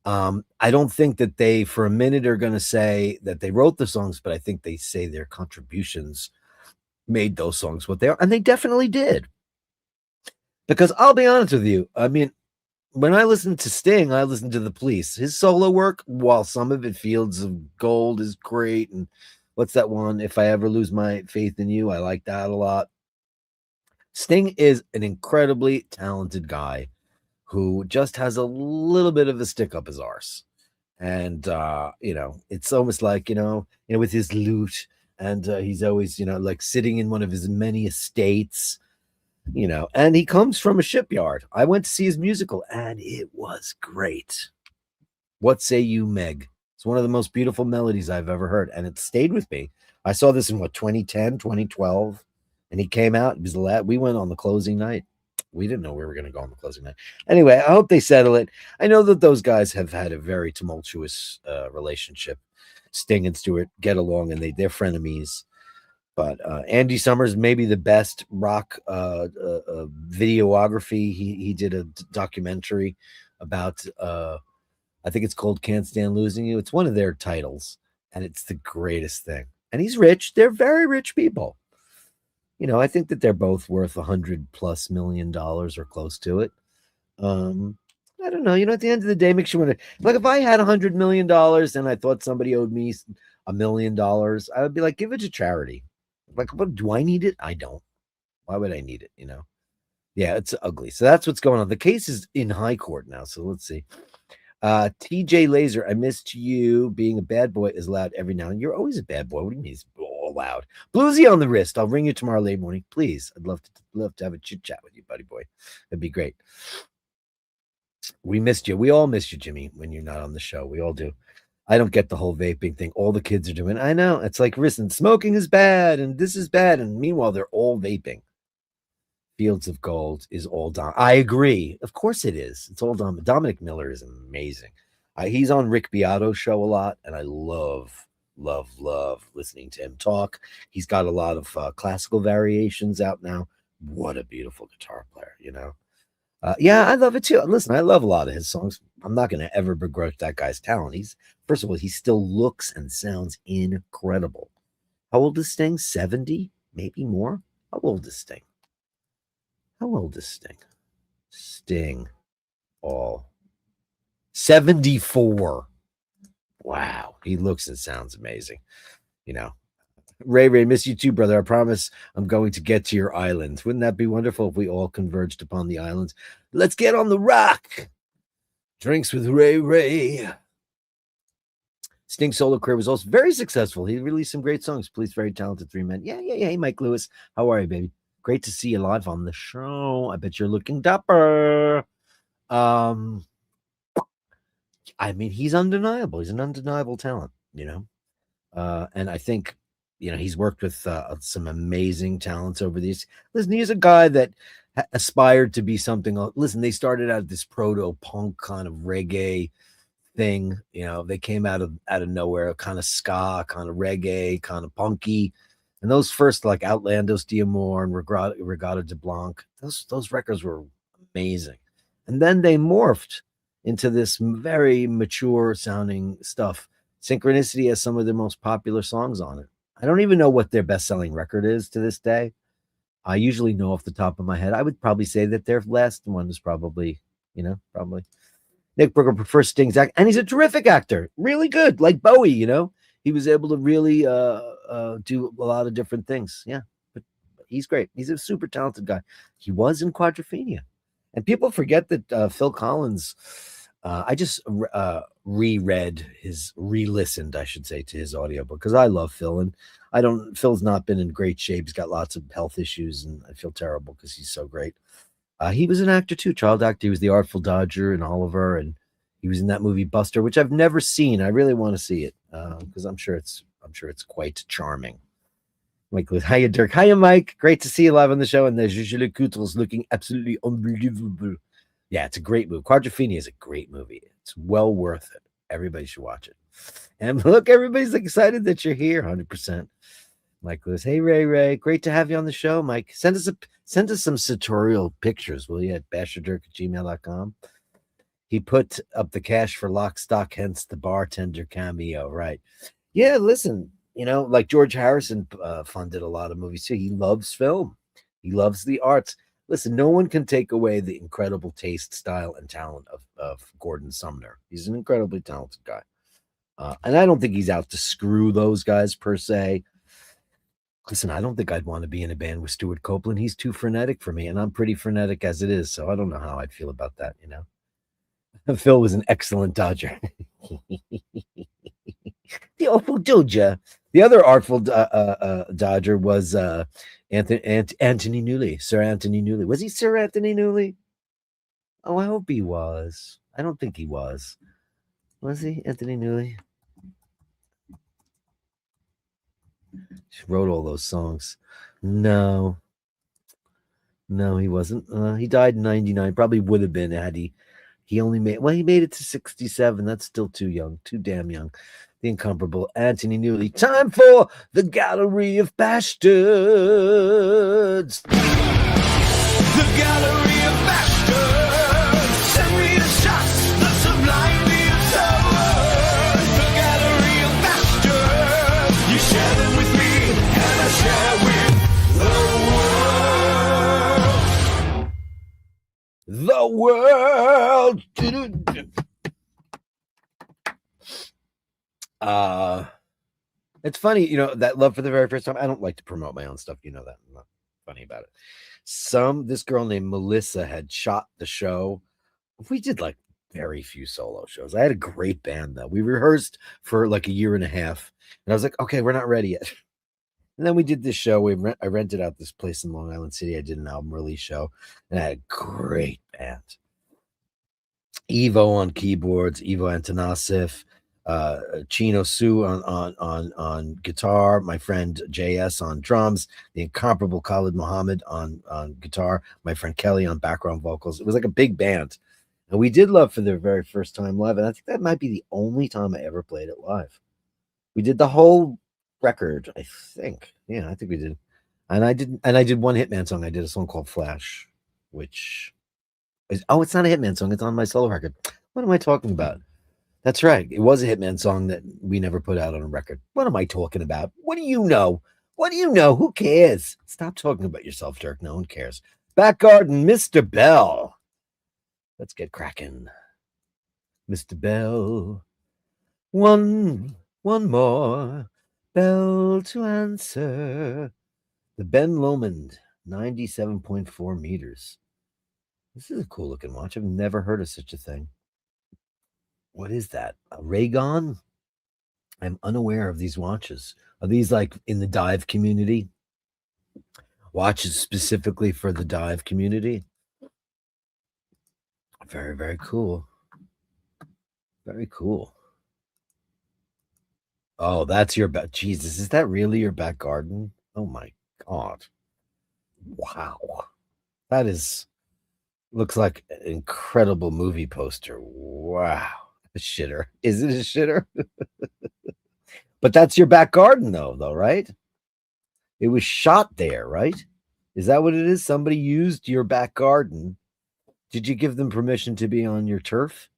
S1: I don't think that they, for a minute, are going to say that they wrote the songs, but I think they say their contributions made those songs what they are, and they definitely did. Because I'll be honest with you, I mean, when I listen to Sting, I listen to the Police. His solo work, while some of it, Fields of Gold, is great, and what's that one? If I Ever Lose My Faith in You, I like that a lot. Sting is an incredibly talented guy who just has a little bit of a stick up his arse. And, it's almost like, with his lute, and he's always, like sitting in one of his many estates, and he comes from a shipyard. I went to see his musical, and it was great. What Say You, Meg? It's one of the most beautiful melodies I've ever heard, and it stayed with me. I saw this in 2010, 2012, and he came out. It was we went on the closing night. We didn't know we were going to go on the closing night. Anyway, I hope they settle it. I know that those guys have had a very tumultuous relationship. Sting and Stewart get along, and they're frenemies. But Andy Summers may be the best rock videography. He did a documentary about, I think it's called Can't Stand Losing You. It's one of their titles, and it's the greatest thing. And he's rich. They're very rich people. I think that they're both worth $100+ million or close to it. I don't know. At the end of the day, makes you want to, like, if I had $100 million and I thought somebody owed me $1 million, I would be like, give it to charity. Like, what do I need it? I don't. Why would I need it? Yeah, it's ugly. So that's what's going on. The case is in high court now. So let's see. TJ Laser, I missed you. Being a bad boy is loud every now and then. You're always a bad boy. What do you mean it's all loud? Bluesy on the wrist. I'll ring you tomorrow late morning, please. I'd love to have a chit chat with you, buddy boy. That'd be great. We missed you. We all missed you, Jimmy, when you're not on the show. We all do. I don't get the whole vaping thing. All the kids are doing. I know. It's like, listen, smoking is bad and this is bad. And meanwhile, they're all vaping. Fields of Gold is all Dom. I agree. Of course it is. It's all Dom. Dominic Miller is amazing. He's on Rick Beato's show a lot, and I love listening to him talk. He's got a lot of classical variations out now. What a beautiful guitar player, yeah, I love it too. Listen, I love a lot of his songs. I'm not going to ever begrudge that guy's talent. First of all, he still looks and sounds incredible. How old is Sting? 70? Maybe more? How old is Sting? Sting. All 74. Wow. He looks and sounds amazing. Ray, miss you too, brother. I promise I'm going to get to your island. Wouldn't that be wonderful if we all converged upon the islands? Let's get on the rock. Drinks with Ray. Sting's solo career was also very successful. He released some great songs. Please, very talented 3 men. Yeah. Hey, Mike Lewis. How are you, baby? Great to see you live on the show. I bet you're looking dapper. I mean, he's undeniable. He's an undeniable talent, and I think he's worked with some amazing talents over these. Listen, he's a guy that aspired to be something. Listen, they started out this proto punk kind of reggae thing. They came out of nowhere, kind of ska, kind of reggae, kind of punky. And those first, like Outlandos D'Amour and Regatta de Blanc, those records were amazing. And then they morphed into this very mature sounding stuff. Synchronicity has some of their most popular songs on it. I don't even know what their best selling record is to this day. I usually know off the top of my head. I would probably say that their last one is probably Nick Brooker prefers Sting's act, and he's a terrific actor, really good, like Bowie. He was able to really do a lot of different things. Yeah, but he's great. He's a super talented guy. He was in Quadrophenia, and people forget that Phil Collins. I just re-listened, I should say, to his audiobook because I love Phil, and Phil's not been in great shape. He's got lots of health issues, and I feel terrible because he's so great. He was an actor too, child actor. He was the Artful Dodger in Oliver, and he was in that movie Buster, which I've never seen. I really want to see it because I'm sure it's quite charming. Mike, hiya Dirk, hiya Mike. Great to see you live on the show, and the Jules Coutre looking absolutely unbelievable. Yeah, it's a great movie. Quadrophenia is a great movie. It's well worth it. Everybody should watch it. And look, everybody's excited that you're here. 100%. Mike Lewis, hey Ray, great to have you on the show, Mike. Send us some sartorial pictures, will you, at basherdirk@gmail.com. He put up the cash for Lock, Stock, hence the bartender cameo, right? Yeah, listen, like George Harrison funded a lot of movies too. He loves film. He loves the arts. Listen, no one can take away the incredible taste, style, and talent of Gordon Sumner. He's an incredibly talented guy. And I don't think he's out to screw those guys per se. Listen, I don't think I'd want to be in a band with Stuart Copeland. He's too frenetic for me, and I'm pretty frenetic as it is, so I don't know how I'd feel about that, Phil was an excellent Dodger. The awful Dodger. The other artful Dodger was Anthony Newley, Sir Anthony Newley. Was he Sir Anthony Newley? Oh, I hope he was. I don't think he was. Was he Anthony Newley? She wrote all those songs. No, he wasn't. He died in 99. Probably would have been had he made it to 67. That's still too young, too damn young. The incomparable Anthony Newley. Time for the Gallery of Bastards. The Gallery of Bastards. Send me the shots, the sublime, the absurd. The Gallery of Bastards. You share them with me, and I share with the world. It's funny, that love for the very first time. I don't like to promote my own stuff, that. I'm not funny about it. This girl named Melissa had shot the show. We did like very few solo shows. I had a great band though. We rehearsed for like a year and a half, and I was like, okay, we're not ready yet. And then we did this show. I rented out this place in Long Island City. I did an album release show, and I had a great band. Evo on keyboards, Evo Antonasif, Chino Su on guitar, my friend JS on drums, the incomparable Khalid Muhammad on guitar, my friend Kelly on background vocals. It was like a big band. And we did Love for the very first time live. And I think that might be the only time I ever played it live. We did the whole record, I think. Yeah, I think we did. And I did one Hitman song. I did a song called Flash, which is, it's not a Hitman song. It's on my solo record. What am I talking about? That's right. It was a Hitman song that we never put out on a record. What am I talking about? What do you know? What do you know? Who cares? Stop talking about yourself, Dirk. No one cares. Back Garden, Mr. Bell. Let's get cracking. Mr. Bell. One more bell to answer. The Ben Lomond, 97.4 meters. This is a cool looking watch. I've never heard of such a thing. What is that? A Raygon? I'm unaware of these watches. Are these like in the dive community? Watches specifically for the dive community? Very, very cool. Very cool. Oh, that's your back. Jesus, is that really your back garden? Oh my God. Wow. That is looks like an incredible movie poster. Wow. A shitter. Is it a shitter? But that's your back garden though, right? It was shot there, right? Is that what it is? Somebody used your back garden. Did you give them permission to be on your turf?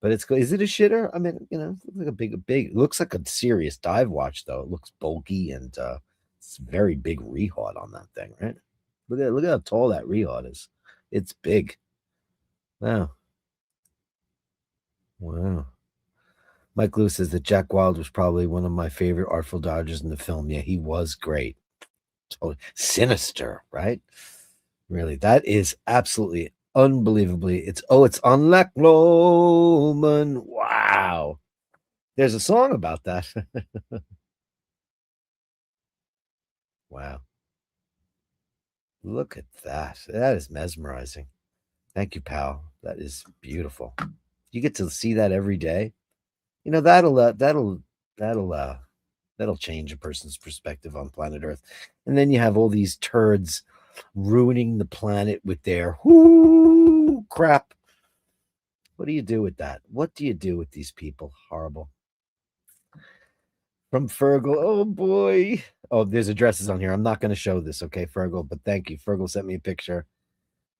S1: But is it a shitter? I mean, it looks like a big. It looks like a serious dive watch though. It looks bulky and it's very big rehaut on that thing, right? Look at how tall that rehaut is. It's big. Wow. Wow. Mike Lewis says that Jack Wilde was probably one of my favorite Artful Dodgers in the film. Yeah, he was great. Totally sinister, right? Really, that is absolutely unbelievably. It's on Lack Loman. Wow. There's a song about that. Wow. Look at that. That is mesmerizing. Thank you, pal. That is beautiful. You get to see that every day. That'll change a person's perspective on planet Earth. And then you have all these turds ruining the planet with their whoo crap. What do you do with that? What do you do with these people? Horrible. From Fergal. Oh boy. Oh, there's addresses on here. I'm not going to show this, okay, Fergal, but thank you. Fergal sent me a picture.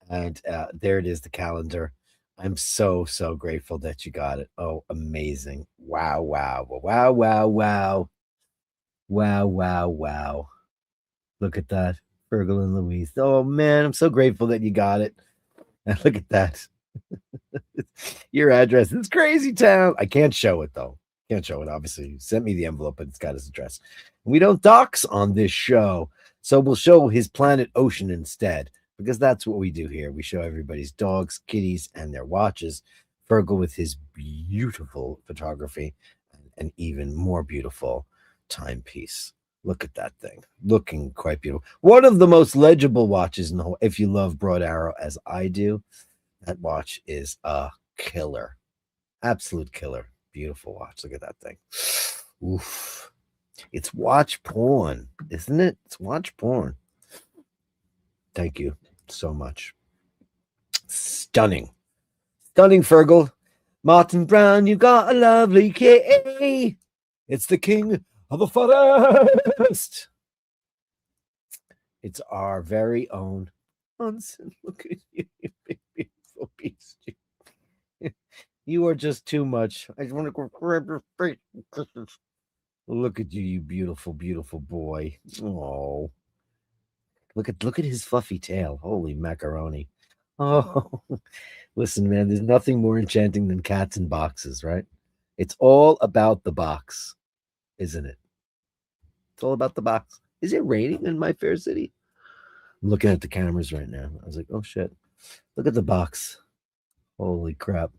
S1: And there it is, the calendar. I'm so, so grateful that you got it. Oh, amazing. Wow, wow, wow, wow, wow. Wow, wow, wow. Look at that. Fergal and Louise. Oh man, I'm so grateful that you got it. And look at that. Your address. It's crazy town. I can't show it though. Can't show it, obviously. You sent me the envelope, but it's got his address. We don't dox on this show. So we'll show his planet ocean instead, because that's what we do here. We show everybody's dogs, kitties, and their watches. Fergal with his beautiful photography and even more beautiful timepiece. Look at that thing. Looking quite beautiful. One of the most legible watches in the whole, if you love Broad Arrow as I do, that watch is a killer. Absolute killer. Beautiful watch. Look at that thing. Oof. It's watch porn, isn't it? It's watch porn. Thank you so much. Stunning. Stunning, Fergal. Martin Brown, you got a lovely kitty. It's the king of the forest. It's our very own Hunson. Look at you, you big beautiful beast. You are just too much. I just want to go grab your face. Look at you, you beautiful, beautiful boy. Oh, look at his fluffy tail. Holy macaroni. Oh, listen, man, there's nothing more enchanting than cats in boxes, right? It's all about the box, isn't it? It's all about the box. Is it raining in my fair city? I'm looking at the cameras right now. I was like, oh shit. Look at the box. Holy crap.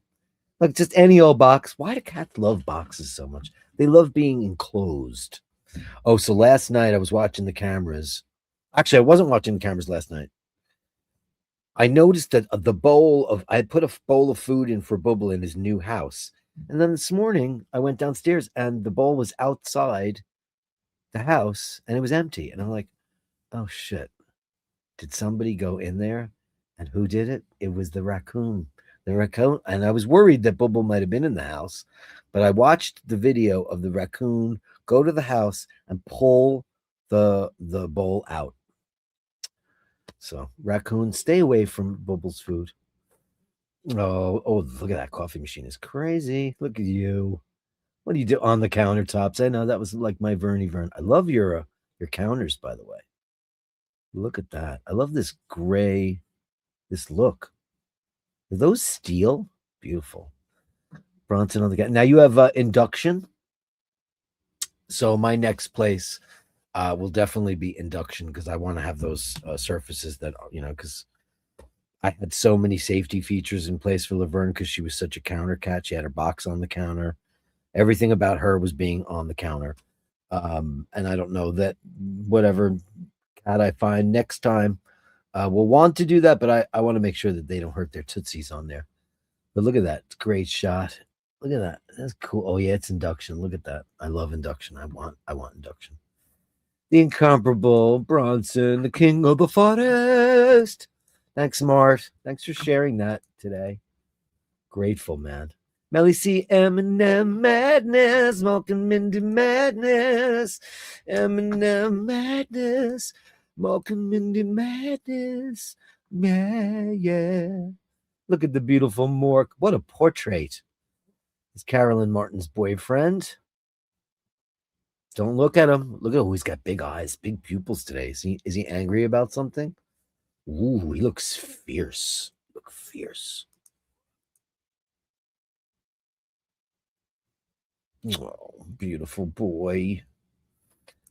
S1: Like just any old box. Why do cats love boxes so much? They love being enclosed. Oh, so last night I was watching the cameras. Actually, I wasn't watching the cameras last night. I noticed that I put a bowl of food in for Bubble in his new house. And then this morning I went downstairs and the bowl was outside the house and it was empty. And I'm like, oh shit. Did somebody go in there? And who did it? It was the raccoon. The raccoon. And I was worried that Bubble might have been in the house. But I watched the video of the raccoon go to the house and pull the bowl out. So, raccoon, stay away from Bubble's food. Oh, look at that coffee machine. It's crazy. Look at you. What do you do on the countertops? I know that was like my Vernie Vern. I love your counters, by the way. Look at that. I love this gray, this look. Are those steel? Beautiful. Bronson on the guy. Now you have induction. So my next place will definitely be induction because I want to have those surfaces that, because I had so many safety features in place for Laverne because she was such a counter cat. She had her box on the counter. Everything about her was being on the counter. And I don't know that whatever cat I find next time will want to do that, but I want to make sure that they don't hurt their tootsies on there. But look at that. It's a great shot. Look at that. That's cool. Oh yeah, it's induction. Look at that. I love induction. I want induction. The incomparable Bronson, the king of the forest. Thanks, Mart. Thanks for sharing that today. Grateful, man. Melly C. Eminem madness, Malcolm Mindy madness, Eminem madness, Malcolm Mindy madness. Yeah, yeah. Look at the beautiful Mork. What a portrait. It's Carolyn Martin's boyfriend. Don't look at him. Look at him. He's got big eyes, big pupils today. Is he angry about something? Ooh, he looks fierce. Look fierce. Oh, beautiful boy.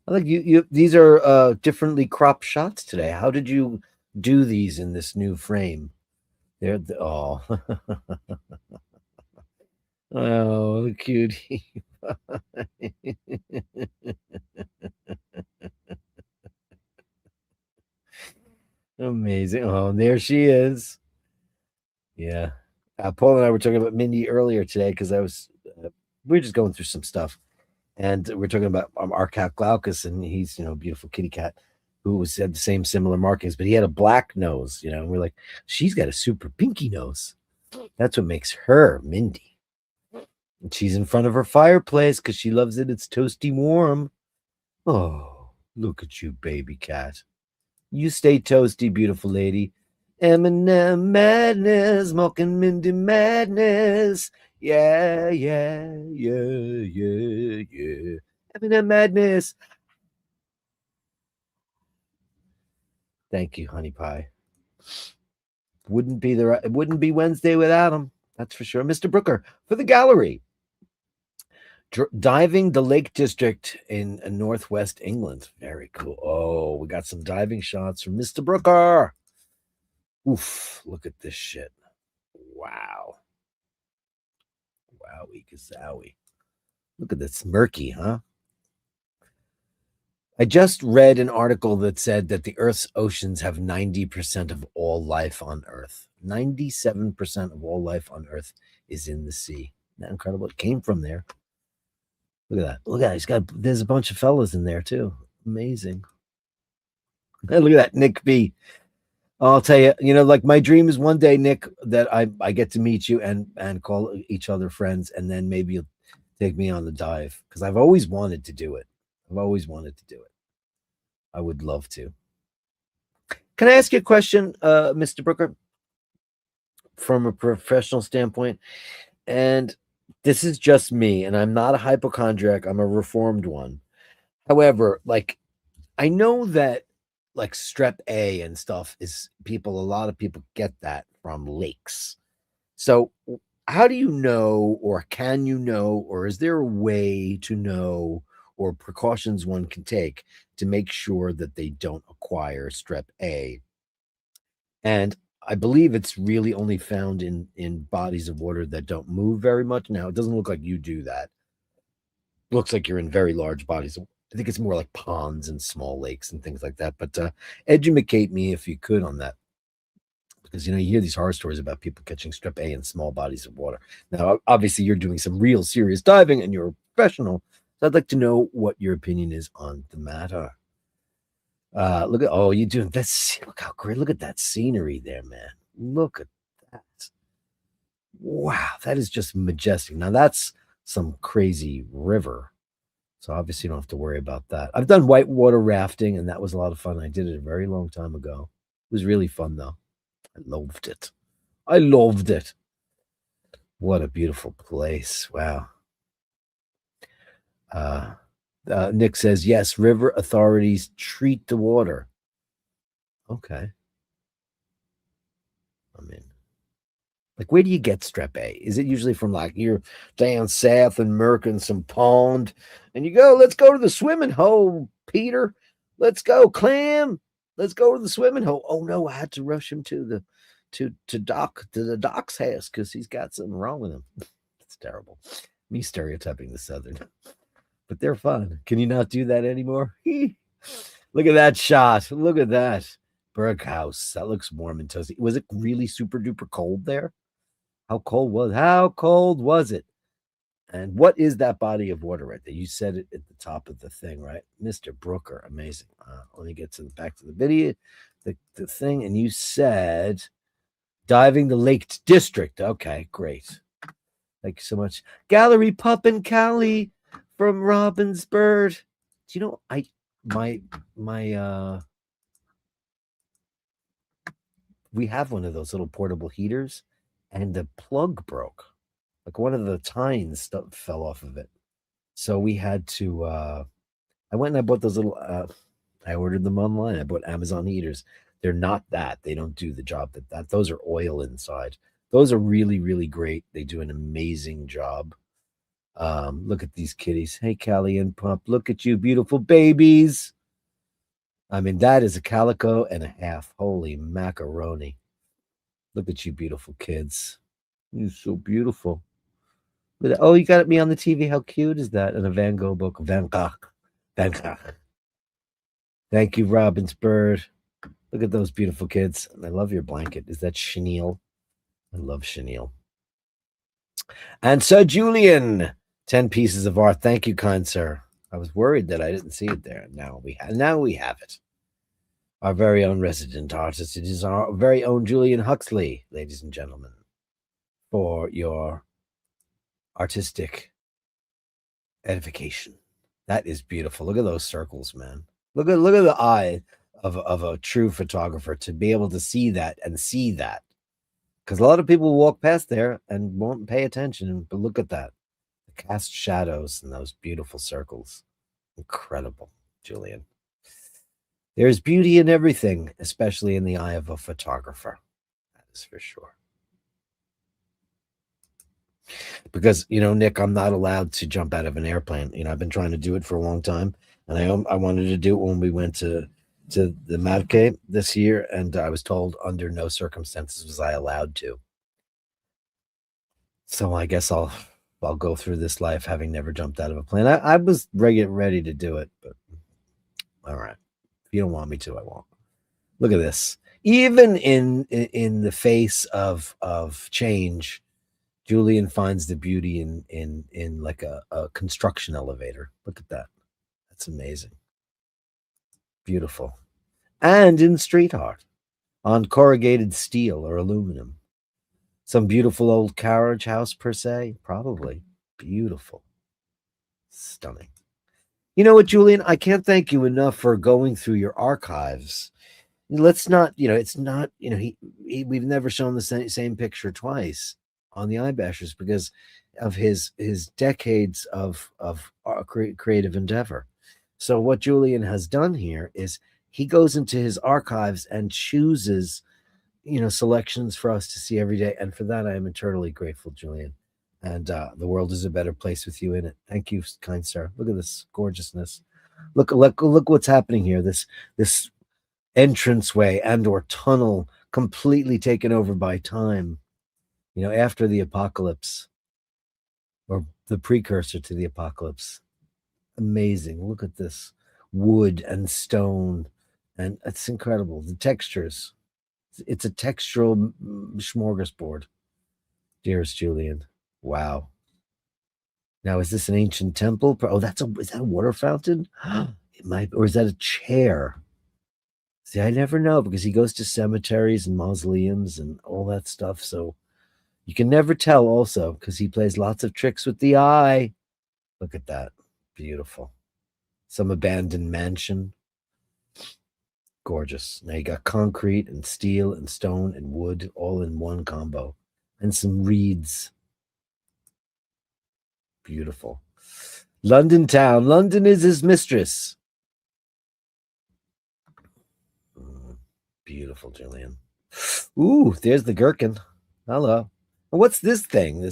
S1: I think you these are differently cropped shots today. How did you do these in this new frame? Oh. Oh, cutie. Amazing. Oh, there she is. Yeah. Paul and I were talking about Mindy earlier today because we were just going through some stuff, and we're talking about our cat Glaucus, and he's a beautiful kitty cat who had the same similar markings, but he had a black nose, and we're like, she's got a super pinky nose. That's what makes her Mindy. And she's in front of her fireplace because she loves it. It's toasty warm. Oh, look at you, baby cat. You stay toasty, beautiful lady. Eminem madness, Malcolm Mindy madness. Yeah, yeah, yeah, yeah, yeah. Eminem madness. Thank you, honey pie. It wouldn't be Wednesday without him. That's for sure. Mr. Brooker for the gallery. Diving the Lake District in northwest England. Very cool. Oh, we got some diving shots from Mr. Brooker. Oof, look at this shit. Wow. Wowie gazowie. Look at this murky, huh? I just read an article that said that the Earth's oceans have 90% of all life on Earth. 97% of all life on Earth is in the sea. Isn't that incredible? It came from there. Look at that. Look at that. There's a bunch of fellas in there too. Amazing. Hey, look at that, Nick B. I'll tell you, like my dream is one day, Nick, that I get to meet you and call each other friends, and then maybe you'll take me on the dive because I've always wanted to do it. I've always wanted to do it. I would love to. Can I ask you a question, Mr. Brooker, from a professional standpoint? And this is just me, and I'm not a hypochondriac. I'm a reformed one. However, like I know that like strep A and stuff a lot of people get that from lakes. So how do you know, or can you know, or is there a way to know, or precautions one can take to make sure that they don't acquire strep A? And I believe it's really only found in bodies of water that don't move very much. Now, it doesn't look like you do that. Looks like you're in very large bodies. I think it's more like ponds and small lakes and things like that. But educate me if you could on that, because you hear these horror stories about people catching strep A in small bodies of water. Now, obviously, you're doing some real serious diving and you're a professional, so I'd like to know what your opinion is on the matter. You doing this? Look how great! Look at that scenery there, man. Look at that! Wow, that is just majestic. Now that's some crazy river. So obviously you don't have to worry about that. I've done whitewater rafting, and that was a lot of fun. I did it a very long time ago. It was really fun though. I loved it. I loved it. What a beautiful place. Wow. Nick says, yes, river authorities treat the water. Okay. I mean, like, where do you get strep A? Is it usually from like you're down south and Merkin some pond and you go, let's go to the swimming hole, Peter. Let's go, Clam. Let's go to the swimming hole. Oh no, I had to rush him to the doc's house because he's got something wrong with him. It's terrible. Me stereotyping the Southern. But they're fun. Can you not do that anymore? Look at that shot. Look at that. Berg house. That looks warm and toasty. Was it really super duper cold there? How cold was it? And what is that body of water right there? You said it at the top of the thing, right? Mr. Brooker, amazing. Let me get to the back to the video, the thing. And you said diving the Lake District. Okay, great. Thank you so much. Gallery Pup and Callie from Robin's Bird. Do you know my we have one of those little portable heaters and the plug broke. Like one of the tines stuff fell off of it. So we had to I went and I bought those little I ordered them online. I bought Amazon heaters. They're not that. They don't do the job that those are oil inside. Those are really, really great. They do an amazing job. Look at these kitties. Hey, Callie and Pup. Look at you, beautiful babies. I mean, that is a calico and a half. Holy macaroni. Look at you, beautiful kids. You're so beautiful. Oh, you got me on the TV. How cute is that? And a Van Gogh book. Van Gogh. Van Gogh. Thank you, Robin's Bird. Look at those beautiful kids. I love your blanket. Is that chenille? I love chenille. And Sir Julian, 10 pieces of art. Thank you, kind sir. I was worried that I didn't see it there. Now we have it. Our very own resident artist. It is our very own Julian Huxley, ladies and gentlemen, for your artistic edification. That is beautiful. Look at those circles, man. Look at the eye of a true photographer to be able to see that and see that. Because a lot of people walk past there and won't pay attention. But look at that. The cast shadows and those beautiful circles. Incredible, Julian. There's beauty in everything, especially in the eye of a photographer. That is for sure. Because, Nick, I'm not allowed to jump out of an airplane. I've been trying to do it for a long time. And I wanted to do it when we went to the Marque this year, and I was told under no circumstances was I allowed to. So I guess I'll go through this life having never jumped out of a plane. I was ready to do it, but all right. If you don't want me to, I won't. Look at this. Even in the face of change, Julian finds the beauty in like a construction elevator. Look at that. That's amazing. Beautiful. And in street art, on corrugated steel or aluminum. Some beautiful old carriage house, per se? Probably. Beautiful. Stunning. You know what, Julian? I can't thank you enough for going through your archives. Let's not, it's not, we've never shown the same picture twice on the iBashers because of his decades of creative endeavor. So what Julian has done here is he goes into his archives and chooses, selections for us to see every day. And for that, I am eternally grateful, Julian. And the world is a better place with you in it. Thank you, kind sir. Look at this gorgeousness. Look what's happening here. This entranceway and or tunnel completely taken over by time, after the apocalypse or the precursor to the apocalypse. Amazing. Look at this wood and stone, and it's incredible. The textures. It's a textural smorgasbord. Dearest Julian. Wow. Now, is this an ancient temple? Oh, is that a water fountain? It might, or is that a chair? See, I never know because he goes to cemeteries and mausoleums and all that stuff. So you can never tell also because he plays lots of tricks with the eye. Look at that. Beautiful. Some abandoned mansion. Gorgeous. Now you got concrete and steel and stone and wood all in one combo. And some reeds. Beautiful. London town. London is his mistress. Beautiful, Julian. Ooh, there's the gherkin. Hello. What's this thing?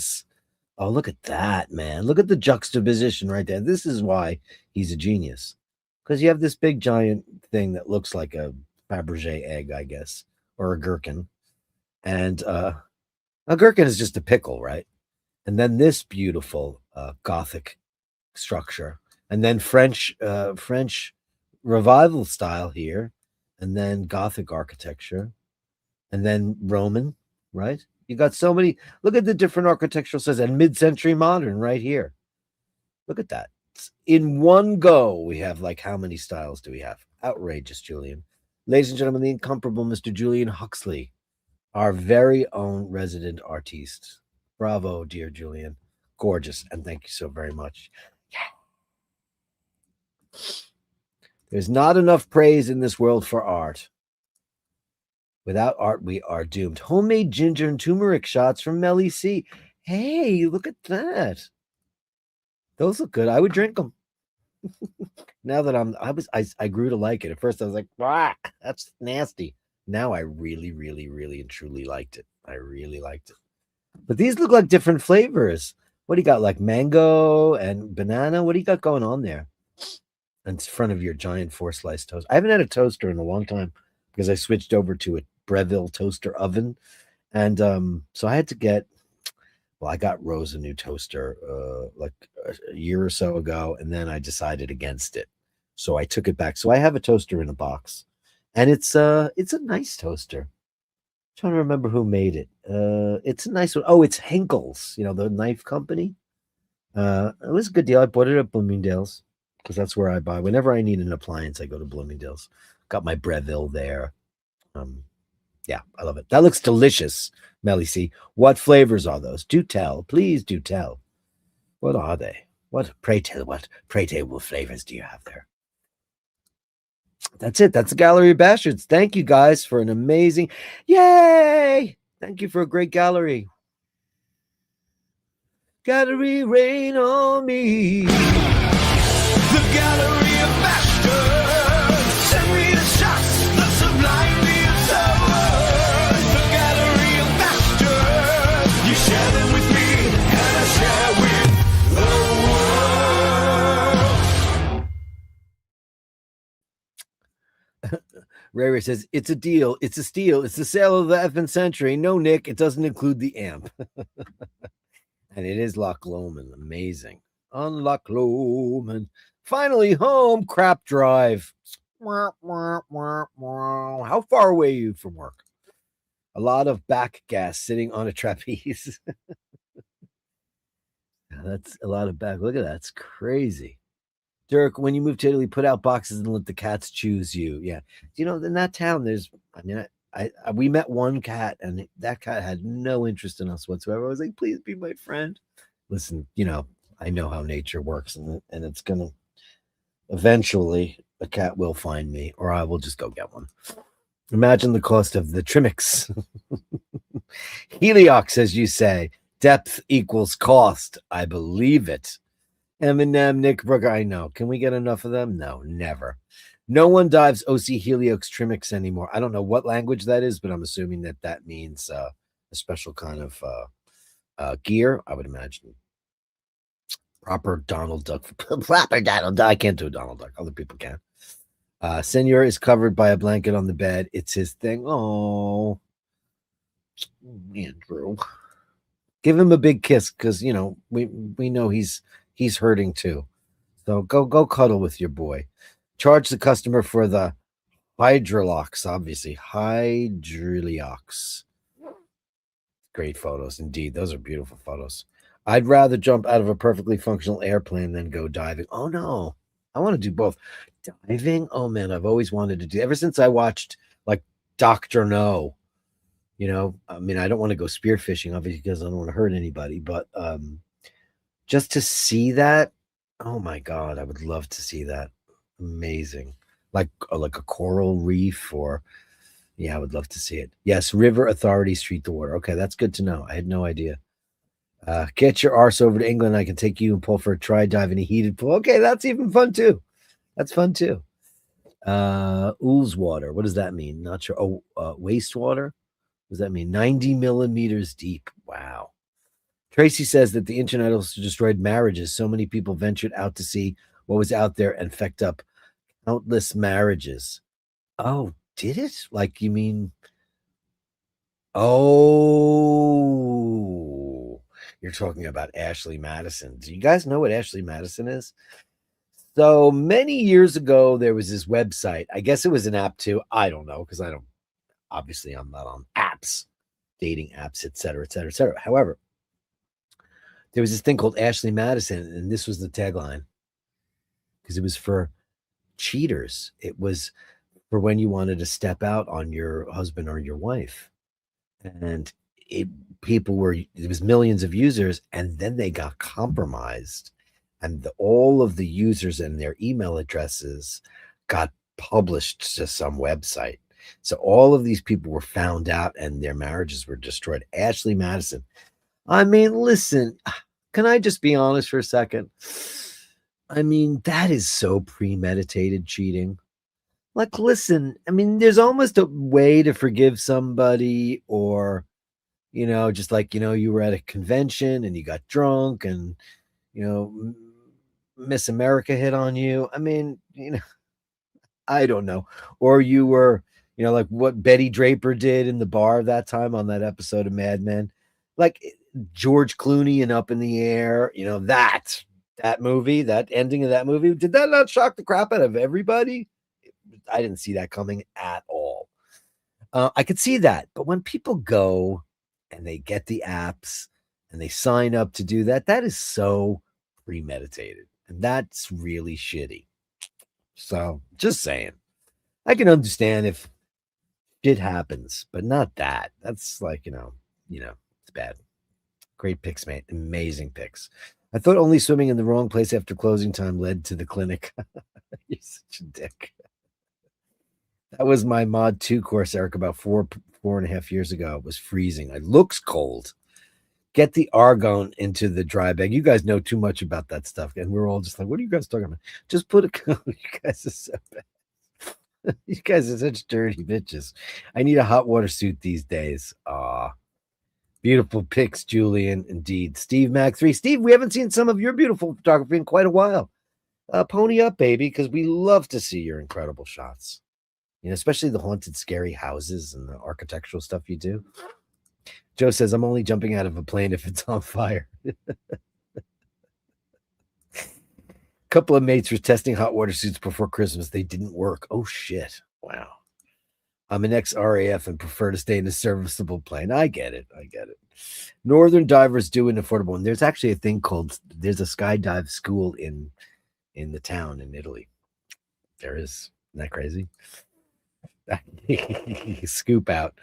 S1: Oh, look at that, man. Look at the juxtaposition right there. This is why he's a genius. Because you have this big giant thing that looks like a Fabergé egg, I guess, or a gherkin. And a gherkin is just a pickle, right? And then this beautiful Gothic structure. And then French revival style here. And then Gothic architecture. And then Roman, right? You got so many. Look at the different architectural styles and mid-century modern right here. Look at that. In one go, we have like how many styles do we have? Outrageous, Julian. Ladies and gentlemen, the incomparable Mr. Julian Huxley, our very own resident artiste. Bravo, dear Julian. Gorgeous. And thank you so very much. Yeah. There's not enough praise in this world for art. Without art, we are doomed. Homemade ginger and turmeric shots from Melly C. Hey, look at that. Those look good. I would drink them. Now that I grew to like it. At first I was like, ah, that's nasty. Now I really, really, really and truly liked it. I really liked it. But these look like different flavors. What do you got? Like mango and banana? What do you got going on there? In front of your giant 4-slice toast. I haven't had a toaster in a long time because I switched over to a Breville toaster oven. And so I had to get, well, I got Rose a new toaster like a year or so ago, and then I decided against it. So I took it back. So I have a toaster in a box, and it's a nice toaster. I'm trying to remember who made it. It's a nice one. Oh, it's Henkel's, the knife company. It was a good deal. I bought it at Bloomingdale's because that's where I buy. Whenever I need an appliance, I go to Bloomingdale's. Got my Breville there. Yeah, I love it. That looks delicious, Melly C. What flavors are those? Do tell. Please do tell. What are they? What flavors do you have there? That's it. That's the Gallery of Bastards. Thank you guys for an amazing. Yay! Thank you for a great gallery. Gallery, rain on me. The Gallery of Bashtards. Send me the shots. The sublime. The Gallery of Bashtards. You share them with me, and I share with the world. Ray says, it's a deal. It's a steal. It's the sale of the effing century. No, Nick, it doesn't include the amp. And it is Loch Lomond. Amazing. On Loch Lomond. Finally home. Crap drive. How far away are you from work? A lot of back gas sitting on a trapeze. That's a lot of back. Look at that. It's crazy. Dirk, when you move to Italy, put out boxes and let the cats choose you. Yeah. In that town, we met one cat, and that cat had no interest in us whatsoever. I was like, please be my friend. Listen, I know how nature works, and it's going to eventually, a cat will find me, or I will just go get one. Imagine the cost of the Trimix. Heliox, as you say. Depth equals cost. I believe it. Eminem, Nick Brooker. I know. Can we get enough of them? No, never. No one dives OC Heliox Trimix anymore. I don't know what language that is, but I'm assuming that means a special kind of gear, I would imagine. Proper Donald Duck. Proper Donald Duck. I can't do a Donald Duck. Other people can. Senor is covered by a blanket on the bed. It's his thing. Oh, Andrew. Give him a big kiss because, we know he's hurting too. So go cuddle with your boy. Charge the customer for the Hydrolox, obviously. Hydrolox. Great photos, indeed. Those are beautiful photos. I'd rather jump out of a perfectly functional airplane than go diving. Oh, no. I want to do both. Diving? Oh, man, I've always wanted to do. Ever since I watched, like, Dr. No. I don't want to go spearfishing, obviously, because I don't want to hurt anybody. But just to see that, oh, my God, I would love to see that. Amazing. Like a coral reef or... Yeah, I would love to see it. Yes, river authorities treat the water. Okay, that's good to know. I had no idea. Get your arse over to England. I can take you and pull for a try dive in a heated pool. Okay, that's even fun too. That's fun too. Ooze water. What does that mean? Not sure. Oh, wastewater. What does that mean? 90 millimeters deep. Wow. Tracy says that the internet also destroyed marriages. So many people ventured out to see what was out there and fecked up countless marriages. Oh, did it? Like, you mean... Oh, you're talking about Ashley Madison. Do you guys know what Ashley Madison is? So many years ago, there was this website. I guess it was an app too. I don't know, because I'm not on apps. dating apps, et cetera, et cetera, et cetera. However, there was this thing called Ashley Madison, and this was the tagline because it was for cheaters. It was for when you wanted to step out on your husband or your wife. And it it was millions of users, and then they got compromised. And all of the users and their email addresses got published to some website. So all of these people were found out and their marriages were destroyed. Ashley Madison. I mean, listen, can I just be honest for a second? I mean, that is so premeditated cheating. Like, listen, I mean, there's almost a way to forgive somebody, or, just like, you were at a convention and you got drunk and, Miss America hit on you. I mean, I don't know. Or you were, like what Betty Draper did in the bar that time on that episode of Mad Men, like George Clooney and Up in the Air, that movie, that ending of that movie, did that not shock the crap out of everybody? I didn't see that coming at all. I could see that, but when people go and they get the apps and they sign up to do that, that is so premeditated, and that's really shitty. So, just saying, I can understand if it happens, but not that. That's like, it's bad. Great picks, mate. Amazing picks. I thought only swimming in the wrong place after closing time led to the clinic. You're such a dick. That was my Mod 2 course, Eric, about 4.5 years ago. It was freezing. It looks cold. Get the argon into the dry bag. You guys know too much about that stuff. And we're all just like, what are you guys talking about? Just put a you guys are so bad. You guys are such dirty bitches. I need a hot water suit these days. Beautiful pics, Julian. Indeed. Steve Mac 3. Steve, we haven't seen some of your beautiful photography in quite a while. Pony up, baby, because we love to see your incredible shots. Especially the haunted, scary houses and the architectural stuff you do. Joe says, I'm only jumping out of a plane if it's on fire. Couple of mates were testing hot water suits before Christmas. They didn't work. Oh, shit. Wow. I'm an ex-RAF and prefer to stay in a serviceable plane. I get it. Northern divers do an affordable one. There's actually a thing called, there's a skydive school in the town in Italy. There is. Isn't that crazy? Scoop out.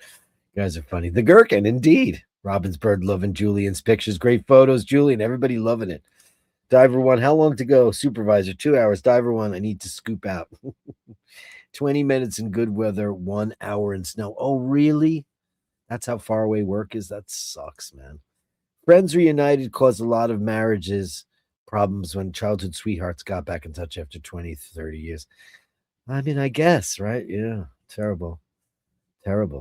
S1: You guys are funny. The Gherkin, indeed. Robin's Bird loving Julian's pictures. Great photos, Julian. Everybody loving it. Diver 1, how long to go? Supervisor, 2 hours. Diver 1, I need to scoop out. 20 minutes in good weather, 1 hour in snow. Oh, really? That's how far away work is? That sucks, man. Friends reunited caused a lot of marriages problems when childhood sweethearts got back in touch after 20, 30 years. I mean, I guess, right? Yeah. Terrible.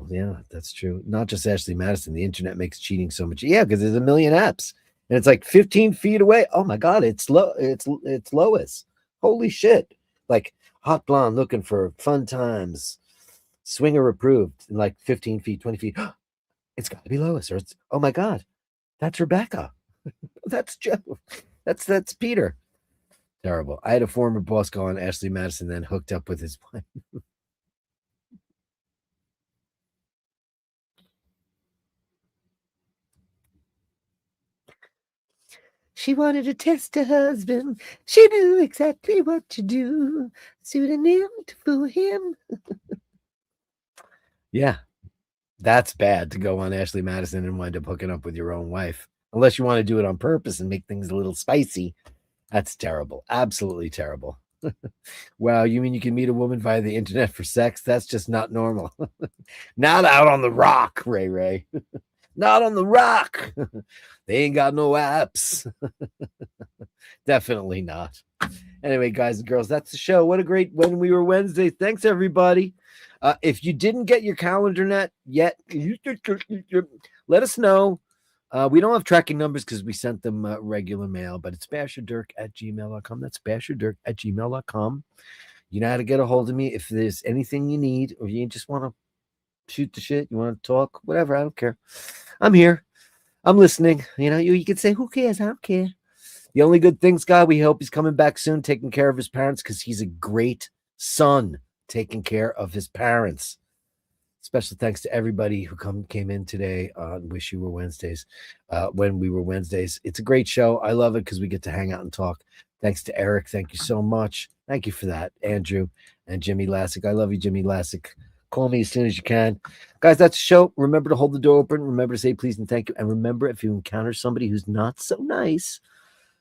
S1: Yeah, that's true. Not just Ashley Madison. The internet makes cheating so much. Yeah, because there's a million apps. And it's like 15 feet away. Oh my God, it's Lois. Holy shit. Like hot blonde looking for fun times. Swinger approved in like 15 feet, 20 feet. It's got to be Lois. Or it's, oh my God, that's Rebecca. That's Joe. That's Peter. Terrible. I had a former boss go on Ashley Madison, then hooked up with his wife. She wanted to test her husband. She knew exactly what to do. Pseudonym to fool him. Yeah, that's bad to go on Ashley Madison and wind up hooking up with your own wife. Unless you want to do it on purpose and make things a little spicy. That's terrible. Absolutely terrible. Wow, you mean you can meet a woman via the internet for sex? That's just not normal. Not out on the rock, Ray. Not on the rock. They ain't got no apps. Definitely not. Anyway, guys and girls, that's the show. What a great When We Were Wednesday. Thanks, everybody. If you didn't get your calendar net yet, let us know. We don't have tracking numbers because we sent them regular mail, but it's basherdirk@gmail.com. That's basherdirk@gmail.com. You know how to get a hold of me if there's anything you need, or you just want to shoot the shit, you want to talk, whatever. I don't care. I'm here. I'm listening. You can say, who cares? I don't care. The only good thing, Scott, we hope he's coming back soon, taking care of his parents, because he's a great son taking care of his parents. Special thanks to everybody who came in today on Wish You Were Wednesdays. When we were Wednesdays, it's a great show. I love it because we get to hang out and talk. Thanks to Eric. Thank you so much. Thank you for that, Andrew and Jimmy Lassick. I love you, Jimmy Lassick. Call me as soon as you can. Guys, that's the show. Remember to hold the door open. Remember to say please and thank you. And remember, if you encounter somebody who's not so nice,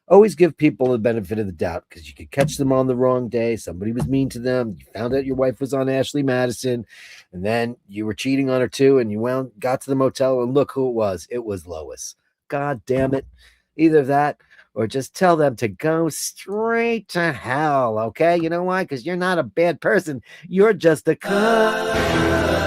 S1: always give people the benefit of the doubt, because you could catch them on the wrong day. Somebody was mean to them. You found out your wife was on Ashley Madison, and then you were cheating on her too, and you got to the motel, and look who it was. It was Lois. God damn it. Either that or just tell them to go straight to hell, okay? You know why? Because you're not a bad person. You're just a cunt.